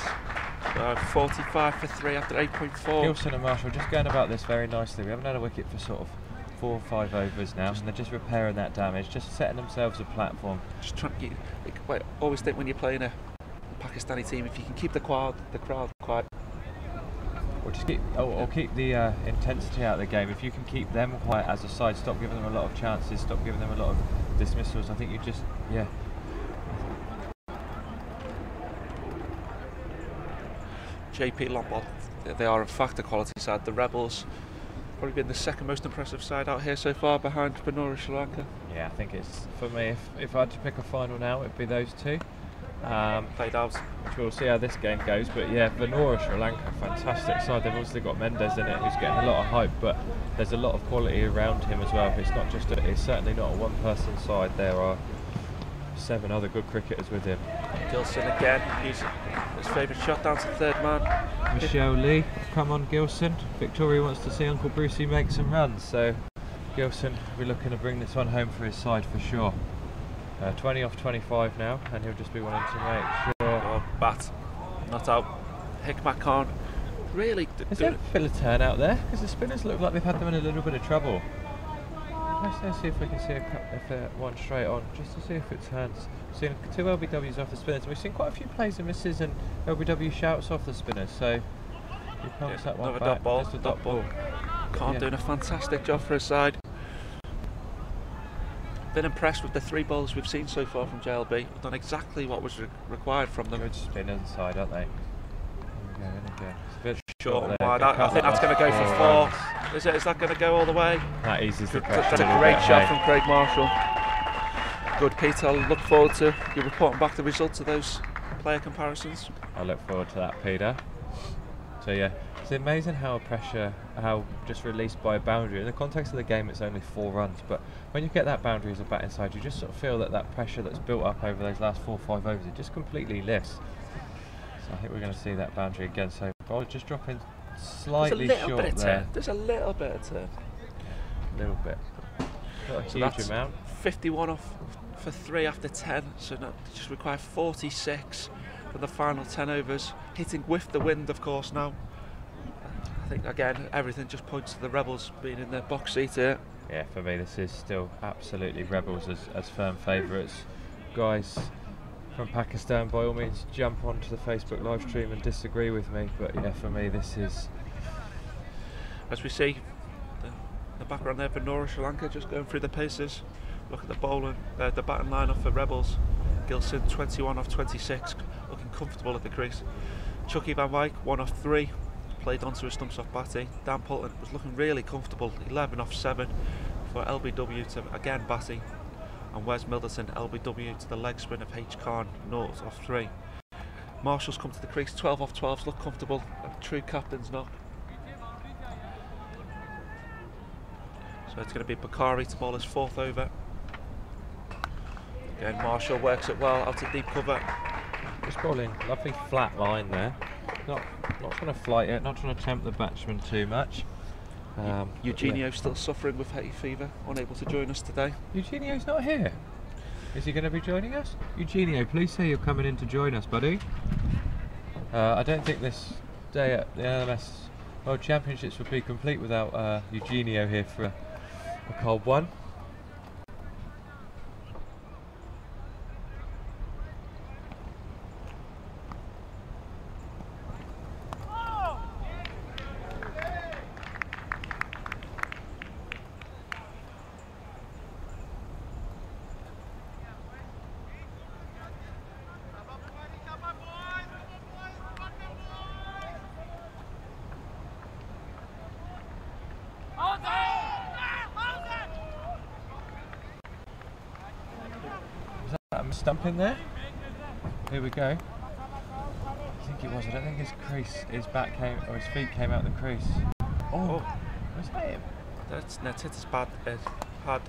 S1: 45 for 3 after 8.4.
S4: Gilson and Marshall just going about this very nicely. We haven't had a wicket for sort of 4 or 5 overs now, and they're just repairing that damage, just setting themselves a platform.
S1: Just trying to get, always think when you're playing a Pakistani team, if you can keep the crowd quiet.
S4: Or just keep the intensity out of the game. If you can keep them quiet as a side, stop giving them a lot of chances, stop giving them a lot of dismissals. I think you just, yeah.
S1: JP Lombard, they are in fact a quality side. The Rebels probably been the second most impressive side out here so far, behind Benora Sri Lanka.
S4: Yeah, I think it's, for me, if I had to pick a final now, it'd be those 2.
S1: Played out.
S4: Which we'll see how this game goes, but yeah, Benora Sri Lanka, fantastic side. They've also got Mendes in it, who's getting a lot of hype, but there's a lot of quality around him as well. It's not just it's certainly not a one-person side. There are 7 other good cricketers with him.
S1: Gilson again. He's his favourite shot down to 3rd man.
S4: Michelle Lee, come on Gilson. Victoria wants to see Uncle Brucey make some runs, so Gilson will be looking to bring this one home for his side for sure. 20 off 25 now, and he'll just be wanting to make sure.
S1: Oh, bat. Not out. Hikmat Khan. Really.
S4: Is there a bit of turn out there? Because the spinners look like they've had them in a little bit of trouble. Let's see if we can see one straight on, just to see if it turns. We've seen 2 LBWs off the spinners. We've seen quite a few plays and misses and LBW shouts off the spinners. So he pumps that one back.
S1: Another dot ball. Khan doing a fantastic job for his side. Been impressed with the 3 bowls we've seen so far from JLB. Done exactly what was required from them.
S4: Good spin inside, aren't they? In we go. It's a bit
S1: short and
S4: there.
S1: wide. I think that's going to go for 4. Is that going to go all the way?
S4: That eases the pressure.
S1: That's a great shot from Craig Marshall. Good, Peter. I'll look forward to you reporting back the results of those player comparisons.
S4: I look forward to that, Peter. So yeah, it's amazing how just released by a boundary. In the context of the game, it's only 4 runs, but when you get that boundary as a bat inside, you just sort of feel that pressure that's built up over those last 4 or 5 overs, it just completely lifts. So I think we're going to see that boundary again. So ball just dropping slightly short there.
S1: There's a little bit of turn.
S4: A little bit. Not a huge amount.
S1: 51 off for 3 after 10, so just require 46 for the final 10 overs. Hitting with the wind, of course, now. I think, again, everything just points to the Rebels being in their box seat here.
S4: Yeah, for me, this is still absolutely Rebels as firm favourites. Guys from Pakistan, by all means, jump onto the Facebook live stream and disagree with me, but yeah, for me, this is...
S1: As we see, the background there for Benora Sri Lanka just going through the paces. Look at the bowling, the batting lineup for Rebels. Gilson 21 off 26, looking comfortable at the crease. Chucky Van Wyk 1 off 3, played onto his stumps off batting. Dan Pulton was looking really comfortable, 11 off 7 for LBW to again batting. And Wes Middleton, LBW to the leg spin of H. Khan, 0 off 3. Marshall's come to the crease, 12 off 12s, look comfortable, a true captain's knock. So it's going to be Bakari to bowl his 4th over. Again, Marshall works it well out to deep cover.
S4: Just bowling lovely flat line there. Not trying to flight it, not trying to tempt the batsman too much.
S1: Eugenio still suffering with hay fever, unable to join us today.
S4: Eugenio's not here. Is he going to be joining us? Eugenio, please say you're coming in to join us, buddy. I don't think this day at the LMS World Championships would be complete without Eugenio here for a cold one. stump in there. Here we go. I think it was. I don't think his back came, or his feet came out the crease. Oh, was that him?
S1: That's it. It's bad. Had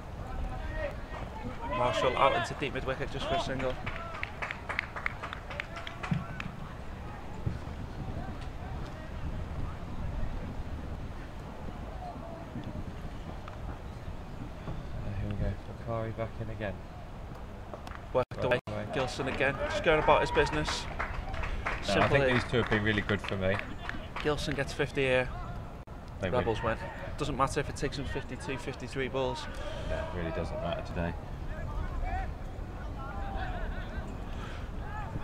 S1: Marshall out into deep mid wicket just for a single.
S4: Here we go. Bakari back in again.
S1: Worked away. Gilson again, just going about his business.
S4: No, I think these two have been really good for me.
S1: Gilson gets 50 here.
S4: They
S1: Rebels win. Doesn't matter if it takes him 52, 53 balls.
S4: No, it really doesn't matter today.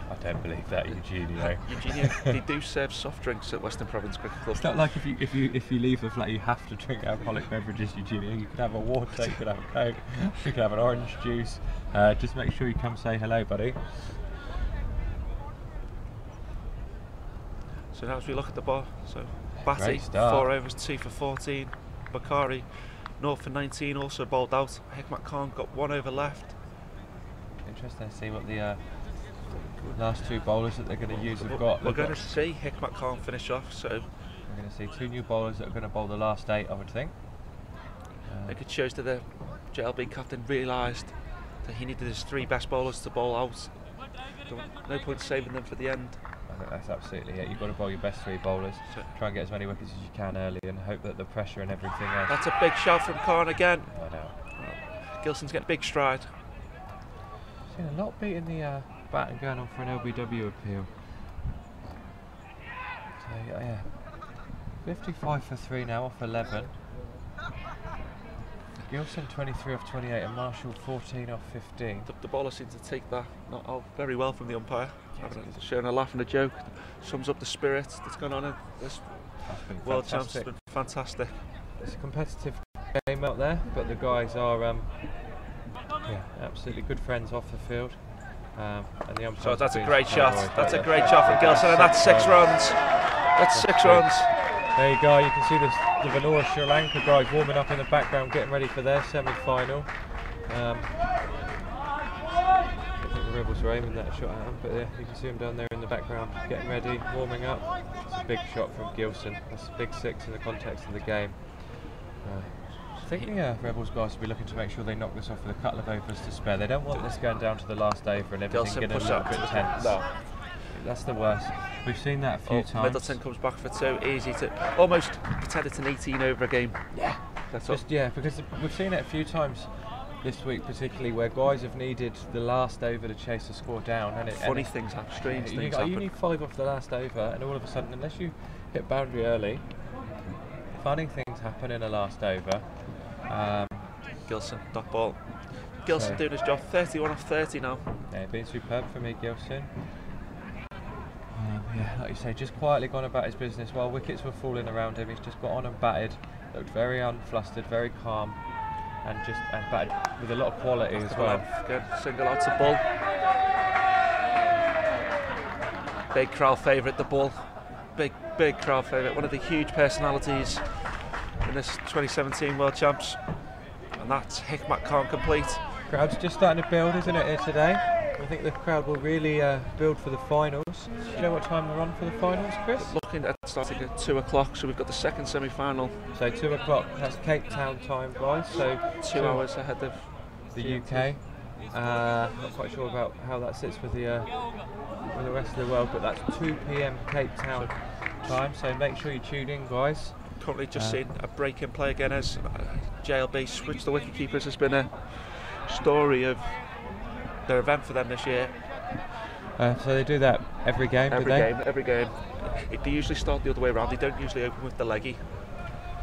S4: I don't believe that, Eugenio.
S1: Eugenio, they do serve soft drinks at Western Province Cricket Club.
S4: It's not like if you leave the flat, you have to drink alcoholic beverages, Eugenio. You could have a water, you could have a Coke, you could have an orange juice. Just make sure you come say hello, buddy.
S1: So now as we look at the ball, so Batty,
S4: Great start.
S1: 4 overs, 2 for 14. Bakari, 0 for 19, also bowled out. Hikmat Khan got 1 over left.
S4: Interesting to see what the last two bowlers that they're going to use have got.
S1: We're going to see Hikmat Khan finish off, so
S4: we're going to see 2 new bowlers that are going to bowl the last 8, I would think.
S1: I think it shows that the JLB captain realised that he needed his 3 best bowlers to bowl out. No point saving them for the end.
S4: I think that's absolutely it. You've got to bowl your best 3 bowlers, try and get as many wickets as you can early, and hope that the pressure and everything else.
S1: That's a big shout from Khan again.
S4: I know.
S1: Gilson's getting big stride.
S4: Seen a lot beating the bat and going on for an LBW appeal. So yeah, 55 for 3 now off 11. Gilson 23 off 28 and Marshall 14 off 15.
S1: The bowler seems to take that not out very well from the umpire. Showing a laugh and a joke. Sums up the spirit that's gone on in this World Champs. It's been fantastic.
S4: It's a competitive game out there, but the guys are absolutely good friends off the field. And the umpires.
S1: So that's a great shot. That's a great shot from Gilson, and that's 6 runs. That's 6 runs.
S4: There you go. You can see the Vanora Sri Lanka guys warming up in the background, getting ready for their semi-final. I think the Rebels were aiming that shot at him, but yeah, you can see him down there in the background, getting ready, warming up. It's a big shot from Gilson. That's a big 6 in the context of the game. I think the Rebels guys will be looking to make sure they knock this off with a couple of overs to spare. They don't want this going down to the last over and everything getting a little bit tense.
S1: No.
S4: That's the worst. We've seen that a few times.
S1: Middleton comes back for 2, easy to almost pretend it's an 18 over a game.
S4: Yeah,
S1: that's
S4: just because we've seen it a few times this week, particularly where guys have needed the last over to chase the score down. And
S1: funny things happen, strange things happen.
S4: You need 5 off the last over, and all of a sudden, unless you hit boundary early, funny things happen in the last over.
S1: Gilson, dot ball. Gilson doing his job. 31 off 30 now.
S4: Yeah, been superb for me, Gilson. Yeah, like you say, just quietly gone about his business while wickets were falling around him. He's just got on and batted, looked very unflustered, very calm, and batted with a lot of quality as well.
S1: Good single out to Bull. Big crowd favourite, the Bull. Big crowd favourite. One of the huge personalities in this 2017 World Champs, and that's Hikmat Khan complete.
S4: Crowd's just starting to build, isn't it, here today? I think the crowd will really build for the finals. Do you know what time they're on for the finals, Chris?
S1: Looking at starting at 2 o'clock, so we've got the second semi-final.
S4: So 2 o'clock, that's Cape Town time, guys. So
S1: 2 hours ahead of
S4: the UK. Not quite sure about how that sits with the rest of the world, but that's 2 PM Cape Town time. So make sure you tune in, guys.
S1: Currently just seen a break in play again as JLB switched the wicket keepers. Has been a story of their event for them this year.
S4: So they do that every game, do they?
S1: Every game. They usually start the other way around. They don't usually open with the leggy.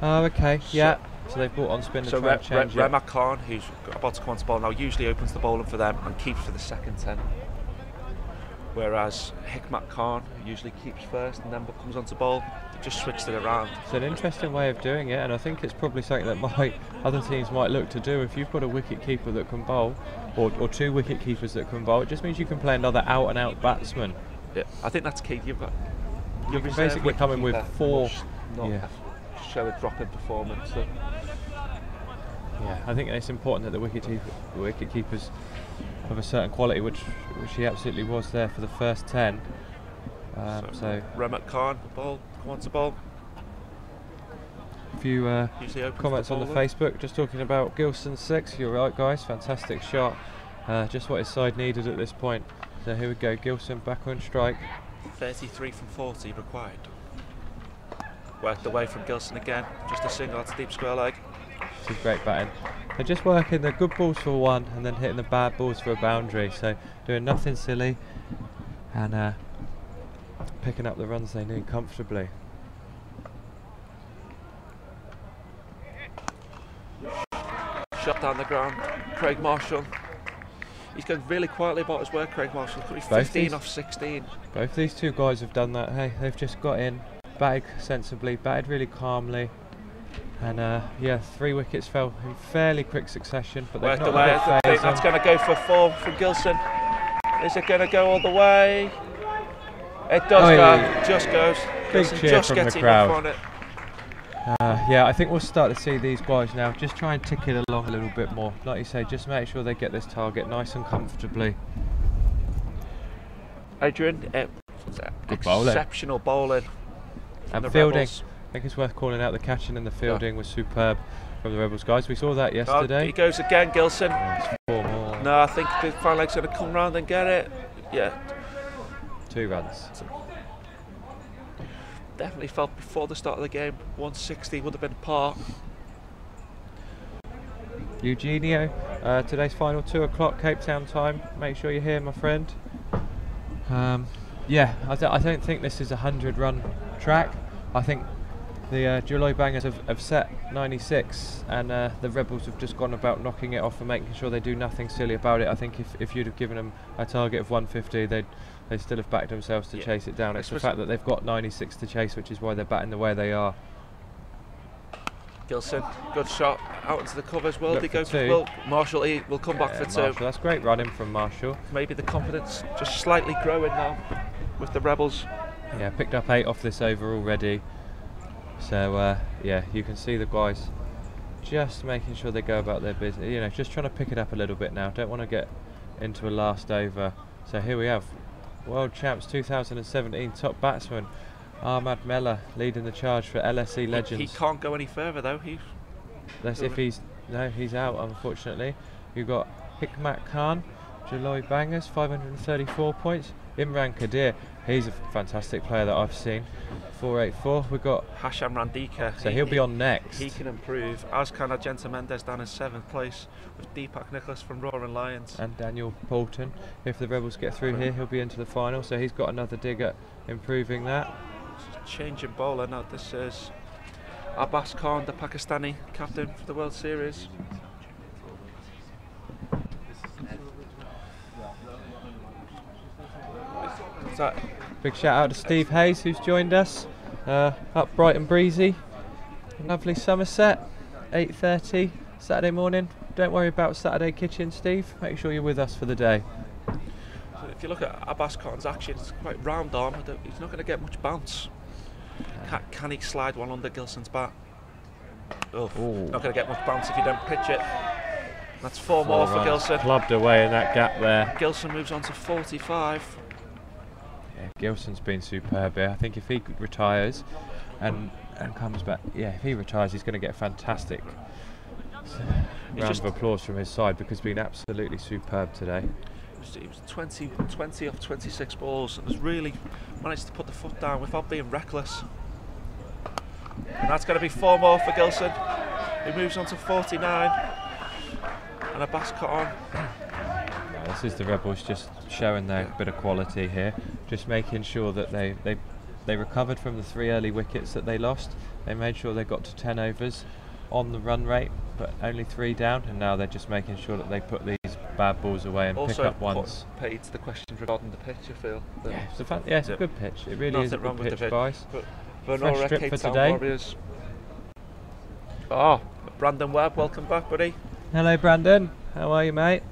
S4: Oh, okay, yeah. So they've brought on spin to try and change it.
S1: Remak Khan, who's about to come on to bowl now, usually opens the bowling for them and keeps for the second 10. Whereas Hikmat Khan usually keeps first and then comes on to bowl. They just switched it around.
S4: It's an interesting way of doing it, and I think it's probably something that other teams might look to do. If you've got a wicket keeper that can bowl, or 2 wicket keepers that can bowl, it just means you can play another out and out batsman.
S1: Yeah, I think that's key. You
S4: can basically come in with 4.
S1: Show a drop in performance.
S4: Yeah, I think it's important that the wicket keepers of a certain quality, which he absolutely was there for the first 10. So
S1: Remat Khan, ball, wants the ball.
S4: A few
S1: Usually opens
S4: comments
S1: the
S4: on the
S1: ball
S4: Facebook just talking about Gilson 6. You're right, guys, fantastic shot. Just what his side needed at this point. So here we go, Gilson back on strike.
S1: 33 from 40 required. Worked away from Gilson again, just a single, that's a deep square leg.
S4: This is great batting. They're just working the good balls for one and then hitting the bad balls for a boundary. So doing nothing silly and picking up the runs they need comfortably.
S1: Shot down the ground, Craig Marshall. He's going really quietly about his work, Craig Marshall. Could be 15 off 16.
S4: Both these two guys have done that. Hey, they've just got in, batted sensibly, batted really calmly. And yeah, 3 wickets fell in fairly quick succession, but they've not let it phase
S1: that's going to go for 4 from Gilson. Is it going to go all the way? It does go, it just goes.
S4: Big
S1: Gilson
S4: cheer
S1: just
S4: from the
S1: gets
S4: crowd.
S1: enough on it.
S4: Yeah, I think we'll start to see these guys now just try and tick it along a little bit more. Like you say, just make sure they get this target nice and comfortably.
S1: Adrian,
S4: Good bowling.
S1: exceptional bowling.
S4: And
S1: the
S4: fielding.
S1: Rebels.
S4: I think it's worth calling out the catching and the fielding was superb from the Rebels guys. We saw that yesterday.
S1: He goes again, Gilson.
S4: It's 4 more.
S1: No, I think the final leg's going to come round and get it. Yeah.
S4: 2 runs.
S1: Definitely felt before the start of the game 160 would have been par.
S4: Eugenio, today's final 2 o'clock Cape Town time. Make sure you're here, my friend. Yeah, I don't think this is a 100-run track. I think the July Bangers have set 96 and the Rebels have just gone about knocking it off and making sure they do nothing silly about it. I think if you'd have given them a target of 150, they'd still have backed themselves to chase it down. It's the fact that they've got 96 to chase, which is why they're batting the way they are.
S1: Gilson, good shot out into the covers. Will
S4: Look
S1: he
S4: for
S1: go
S4: 2.
S1: for Will? Marshall will come back for 2.
S4: Marshall, that's great running from Marshall.
S1: Maybe the confidence just slightly growing now with the Rebels.
S4: Yeah, picked up 8 off this over already. So yeah, you can see the guys just making sure they go about their business. You know, just trying to pick it up a little bit now. Don't want to get into a last over. So here we have World Champs 2017 top batsman Ahmad Mellah leading the charge for LSE Legends.
S1: He can't go any further though.
S4: That's if he's out, unfortunately. You've got Hikmat Khan, July Bangers, 534 points. Imran Kadir, he's a fantastic player that I've seen, 484. We've got
S1: Hasham Randika.
S4: So he'll be on next.
S1: He can improve, as can Argenta Mendes down in 7th place with Deepak Nicholas from Roaring Lions.
S4: And Daniel Bolton. If the Rebels get through here, he'll be into the final. So he's got another dig at improving that.
S1: Changing bowler now. This is Abbas Khan, the Pakistani captain for the World Series.
S4: Big shout out to Steve Hayes, who's joined us up bright and breezy. Lovely Somerset, 8:30 Saturday morning. Don't worry about Saturday kitchen, Steve. Make sure you're with us for the day.
S1: So if you look at Abbas Khan's action, it's quite round arm. He's not going to get much bounce. Can he slide one under Gilson's bat? Oh, not going to get much bounce if you don't pitch it. That's 4 more for Gilson.
S4: Clubbed away in that gap there.
S1: Gilson moves on to 45.
S4: Yeah, Gilson's been superb here. I think if he retires and comes back, yeah, if he retires, he's going to get a fantastic round of applause from his side because he's been absolutely superb today.
S1: He was 20 off 26 balls and has really managed to put the foot down without being reckless. And that's going to be 4 more for Gilson. He moves on to 49. And Abbas Khan.
S4: This is the Rebels just showing their bit of quality here, just making sure that they recovered from the 3 early wickets that they lost. They made sure they got to 10 overs on the run rate, but only 3 down, and now they're just making sure that they put these bad balls away and
S1: also
S4: pick up ones.
S1: Paid to the questions regarding the pitch, I feel.
S4: Yeah, it's a good pitch. It really is a good pitch, guys.
S1: Venora,
S4: Fresh strip
S1: Cape
S4: for
S1: Town
S4: today.
S1: Warriors. Oh, Brandon Webb, welcome back, buddy.
S4: Hello, Brandon. How are you, mate?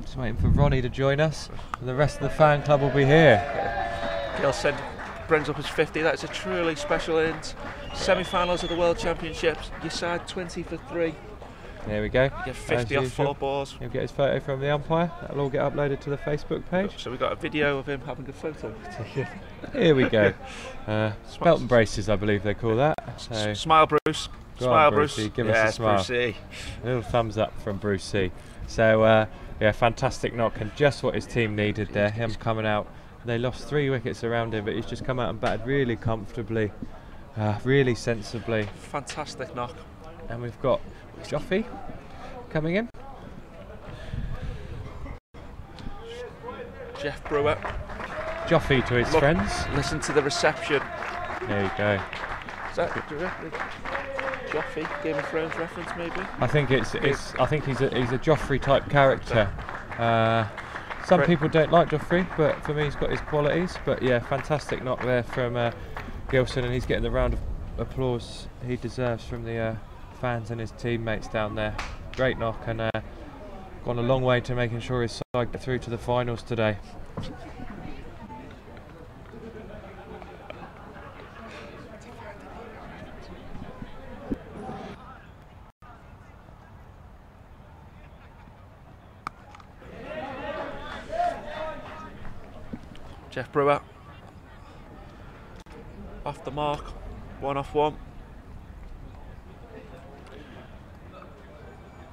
S4: Just waiting for Ronnie to join us, and the rest of the fan club will be here.
S1: Gilson brings up his 50. That's a truly special innings. Semi-finals of the World Championships. Your side 20 for 3.
S4: There we go.
S1: You get 50
S4: As
S1: off 4
S4: usual.
S1: balls.
S4: You'll get his photo from the umpire. That'll all get uploaded to the Facebook page.
S1: So we've got a video of him having a photo taken.
S4: Here we go. Belt and braces, I believe they call that. So,
S1: Smile, Bruce.
S4: go on,
S1: Smile, Bruce.
S4: Brucey, give
S1: yes,
S4: us a smile.
S1: Brucey.
S4: A little thumbs up from Bruce C. So, yeah, fantastic knock and just what his team needed there. Him coming out. They lost 3 wickets around him, but he's just come out and batted really comfortably, really sensibly.
S1: Fantastic knock.
S4: And we've got Joffy coming in.
S1: Jeff Brewer.
S4: Joffy to his
S1: Look,
S4: friends.
S1: Listen to the reception.
S4: There you go.
S1: Is that, do you reckon Joffy, Game of Thrones reference maybe?
S4: I think I think he's a Joffrey type character. Some people don't like Joffrey, but for me he's got his qualities. But yeah, fantastic knock there from Gilson, and he's getting the round of applause he deserves from the fans and his teammates down there. Great knock, and gone a long way to making sure his side get through to the finals today.
S1: Jeff Brewer. Off the mark. 1 off 1.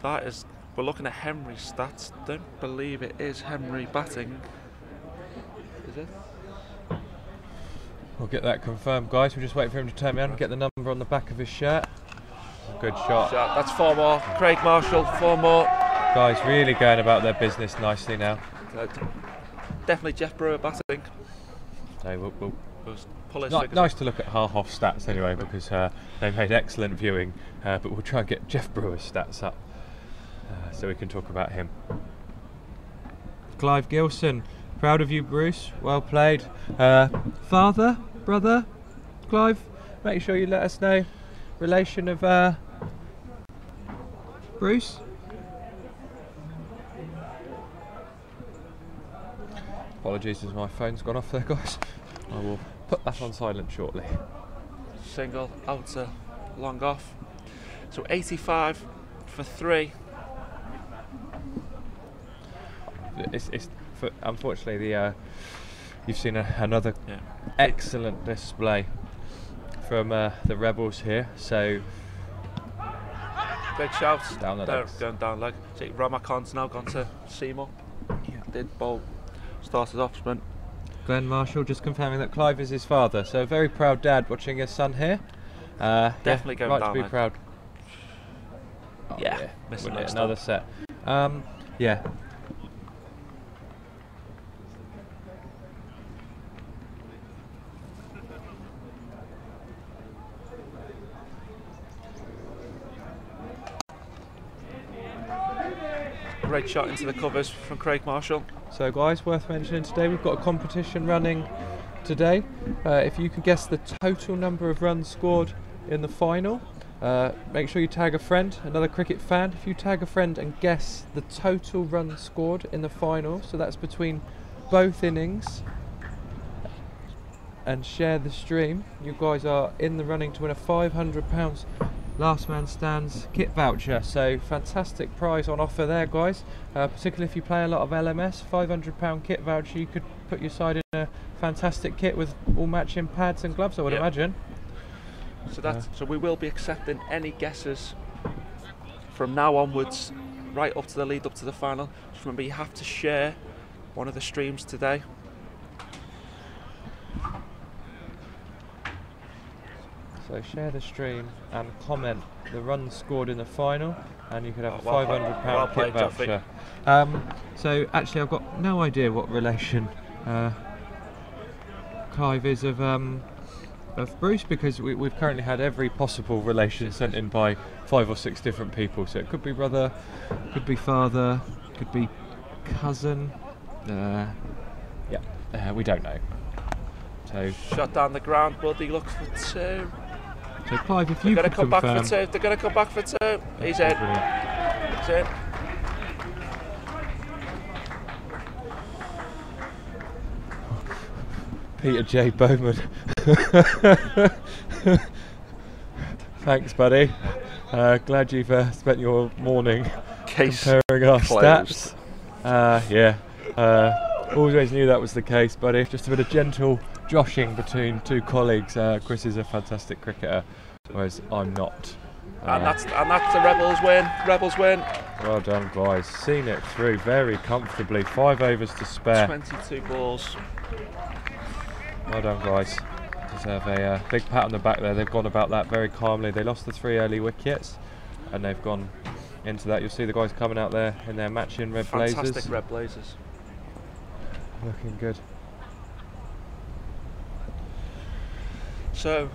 S1: That is, we're looking at Henry's stats. Don't believe it is Henry batting. Is it?
S4: We'll get that confirmed, guys. We're just waiting for him to turn me on and get the number on the back of his shirt. Good shot.
S1: That's 4 more. Craig Marshall, 4 more.
S4: Guys really going about their business nicely now.
S1: Definitely Jeff Brewer batting.
S4: So we'll
S1: Pull his figures
S4: nice to look at Harhoff stats anyway, because they made excellent viewing, but we'll try and get Jeff Brewer's stats up so we can talk about him. Clive Gilson, proud of you, Bruce. Well played. Father, brother, Clive, make sure you let us know relation of Bruce. Apologies as my phone's gone off there, guys. I will put that on silent shortly.
S1: Single, outer, long off. So 85 for 3.
S4: Unfortunately, you've seen another excellent display from the Rebels here. So
S1: big shouts.
S4: Down the legs.
S1: Going down leg. See, Ramakan's now gone to Seymour. Yeah. Did bowl. Started off sprint.
S4: Glenn Marshall just confirming that Clive is his father. So a very proud dad watching his son here.
S1: Definitely going
S4: right
S1: down
S4: to be
S1: leg.
S4: proud. Oh,
S1: Yeah, missing
S4: wouldn't it?
S1: that
S4: Another set. Yeah.
S1: Great shot into the covers from Craig Marshall.
S4: So guys, worth mentioning today, we've got a competition running today. If you can guess the total number of runs scored in the final, make sure you tag a friend, another cricket fan. If you tag a friend and guess the total runs scored in the final, so that's between both innings, and share the stream, you guys are in the running to win a £500 Last Man Stands kit voucher. So fantastic prize on offer there, guys, particularly if you play a lot of LMS. £500 kit voucher, you could put your side in a fantastic kit with all matching pads and gloves, I would imagine.
S1: So so we will be accepting any guesses from now onwards, right up to the lead up to the final. Just remember, you have to share one of the streams today.
S4: So share the stream and comment the runs scored in the final, and you could have a
S1: well
S4: £500
S1: well
S4: kit
S1: played,
S4: voucher. So actually, I've got no idea what relation Clive is of Bruce, because we've currently had every possible relation sent in by 5 or 6 different people. So it could be brother, could be father, could be cousin. We don't know. So
S1: Shot down the ground, Buddy looks for 2.
S4: So Clive, if
S1: They're
S4: you
S1: going
S4: could
S1: to come back
S4: confirm,
S1: for 2. They're going to come back for 2. He's in.
S4: Brilliant.
S1: He's in.
S4: Peter J. Bowman. Thanks, buddy. Glad you've spent your morning
S1: Case
S4: comparing our
S1: closed.
S4: stats. Always knew that was the case, buddy. Just a bit of gentle joshing between two colleagues. Chris is a fantastic cricketer, whereas I'm not.
S1: And that's the Rebels win. Rebels win.
S4: Well done, guys. Seen it through very comfortably. 5 overs to spare.
S1: 22 balls.
S4: Well done, guys. Deserve a big pat on the back there. They've gone about that very calmly. They lost the 3 early wickets, and they've gone into that. You'll see the guys coming out there in their matching red blazers.
S1: Fantastic red blazers.
S4: Looking good.
S1: So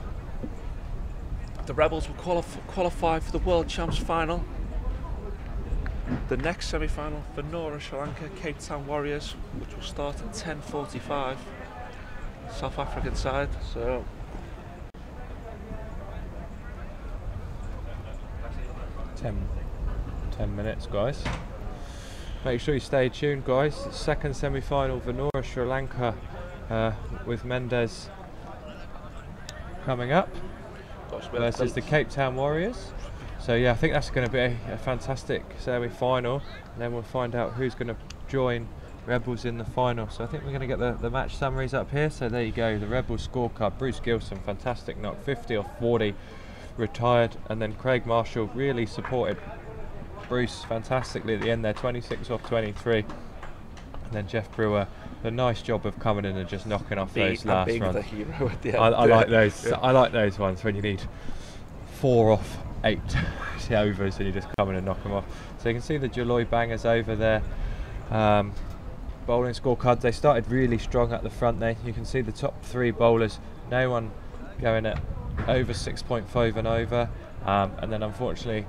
S1: the Rebels will qualify for the World Champs final. The next semi-final, Venora Sri Lanka, Cape Town Warriors, which will start at 10:45. South African side. So
S4: 10 minutes, guys. Make sure you stay tuned, guys. Second semi-final, Venora Sri Lanka, with Mendes coming up versus the Cape Town Warriors. So yeah, I think that's going to be a fantastic semi-final, and then we'll find out who's going to join Rebels in the final. So I think we're going to get the match summaries up here. So there you go, the Rebels scorecard. Bruce Gilson, fantastic knock, 50 off 40, retired, and then Craig Marshall really supported Bruce fantastically at the end there, 26 off 23, and then Jeff Brewer, a nice job of coming in and just knocking off those last runs.
S1: The hero at the end.
S4: I like those. Yeah. I like those ones when you need 4 off 8 overs and you just come in and knock them off. So you can see the Jaloi Bangers over there. Bowling scorecards, they started really strong at the front there. You can see the top 3 bowlers, no one going at over 6.5 and over, and then unfortunately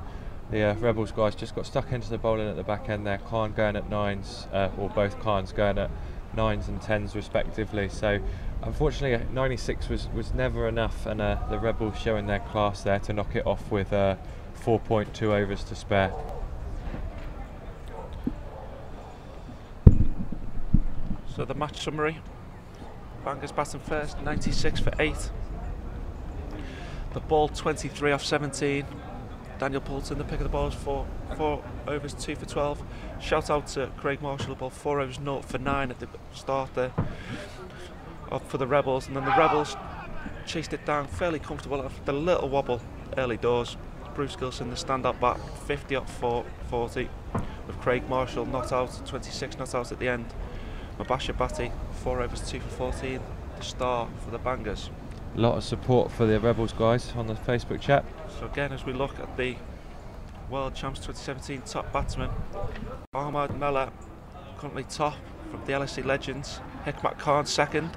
S4: the Rebels guys just got stuck into the bowling at the back end there. Khan going at 9s, or both Khans going at 9s and 10s respectively. So unfortunately 96 was never enough, and the Rebels showing their class there to knock it off with 4.2 overs to spare.
S1: So the match summary: Bangers batting first, 96 for 8. The ball 23 off 17. Daniel Poulton, the pick of the balls, 4 overs, 2 for 12. Shout out to Craig Marshall, ball 4 overs, 0 for 9 at the start there for the Rebels, and then the Rebels chased it down fairly comfortable after a little wobble early doors. Bruce Gilson, the stand-up bat, 50 off 40, with Craig Marshall not out, 26 not out at the end. Mabasha Bhatti, 4 overs, 2 for 14, the star for the Bangers.
S4: A lot of support for the Rebels guys on the Facebook chat.
S1: So again, as we look at the World Champs 2017 top batsman, Ahmad Mella currently top from the LSE Legends, Hikmat Khan second.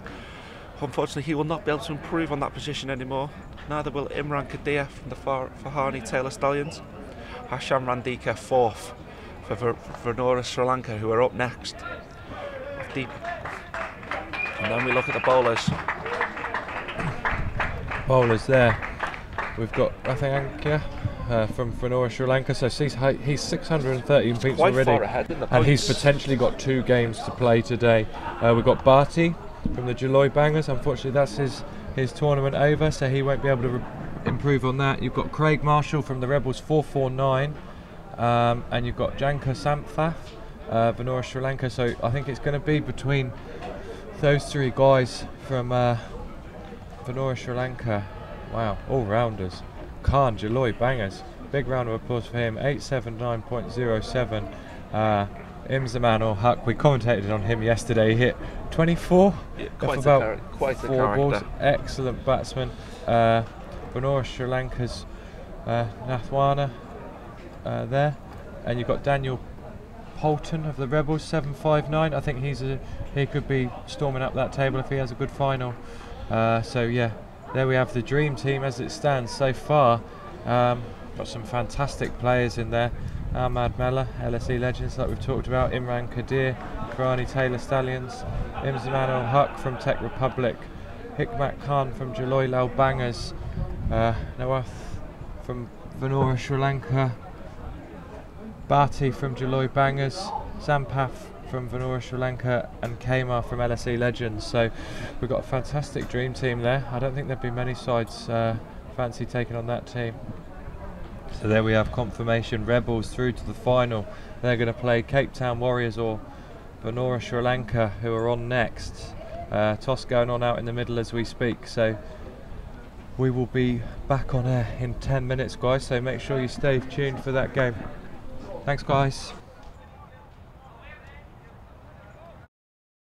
S1: Unfortunately, he will not be able to improve on that position anymore. Neither will Imran Kadir from the Fahani Taylor Stallions. Hasham Randika fourth for Venora Sri Lanka, who are up next. Deep. And then we look at the bowlers.
S4: Bowlers there. We've got Rathanankia from Venora Sri Lanka, so he's 613 points
S1: Quite
S4: already,
S1: far ahead in the
S4: and he's
S1: points.
S4: potentially got 2 games to play today. We've got Bhatti from the Jaloi Bangers. Unfortunately, that's his tournament over, so he won't be able to improve on that. You've got Craig Marshall from the Rebels, 449, and you've got Janka Samphath, Venora Sri Lanka. So I think it's going to be between those 3 guys from Venora Sri Lanka. Wow, all rounders. Khan, Jaloi Bangers. Big round of applause for him. 879.07. Imzaman or Huck, we commentated on him yesterday. He hit 24.
S1: Yeah,
S4: quite
S1: a
S4: 4 balls. Excellent batsman. Venora Sri Lanka's Nathwana there, and you've got Daniel Poulton of the Rebels, 759. I think he could be storming up that table if he has a good final. So yeah, there we have the dream team as it stands so far. Got some fantastic players in there. Ahmad Mella, LSE Legends, like we've talked about. Imran Kadir, Fahani Taylor Stallions. Imzaman ul Haq from Tech Republic. Hikmat Khan from Jaloi Lal Bangers. Nawath from Venora Sri Lanka. Bhatti from Jaloi Bangers. Sampath from Venora Sri Lanka, and Kamar from LSE Legends. So we've got a fantastic dream team there. I don't think there'd be many sides fancy taking on that team. So there we have confirmation. Rebels through to the final. They're going to play Cape Town Warriors or Benora Sri Lanka, who are on next. Toss going on out in the middle as we speak. So we will be back on air in 10 minutes, guys. So make sure you stay tuned for that game. Thanks, guys.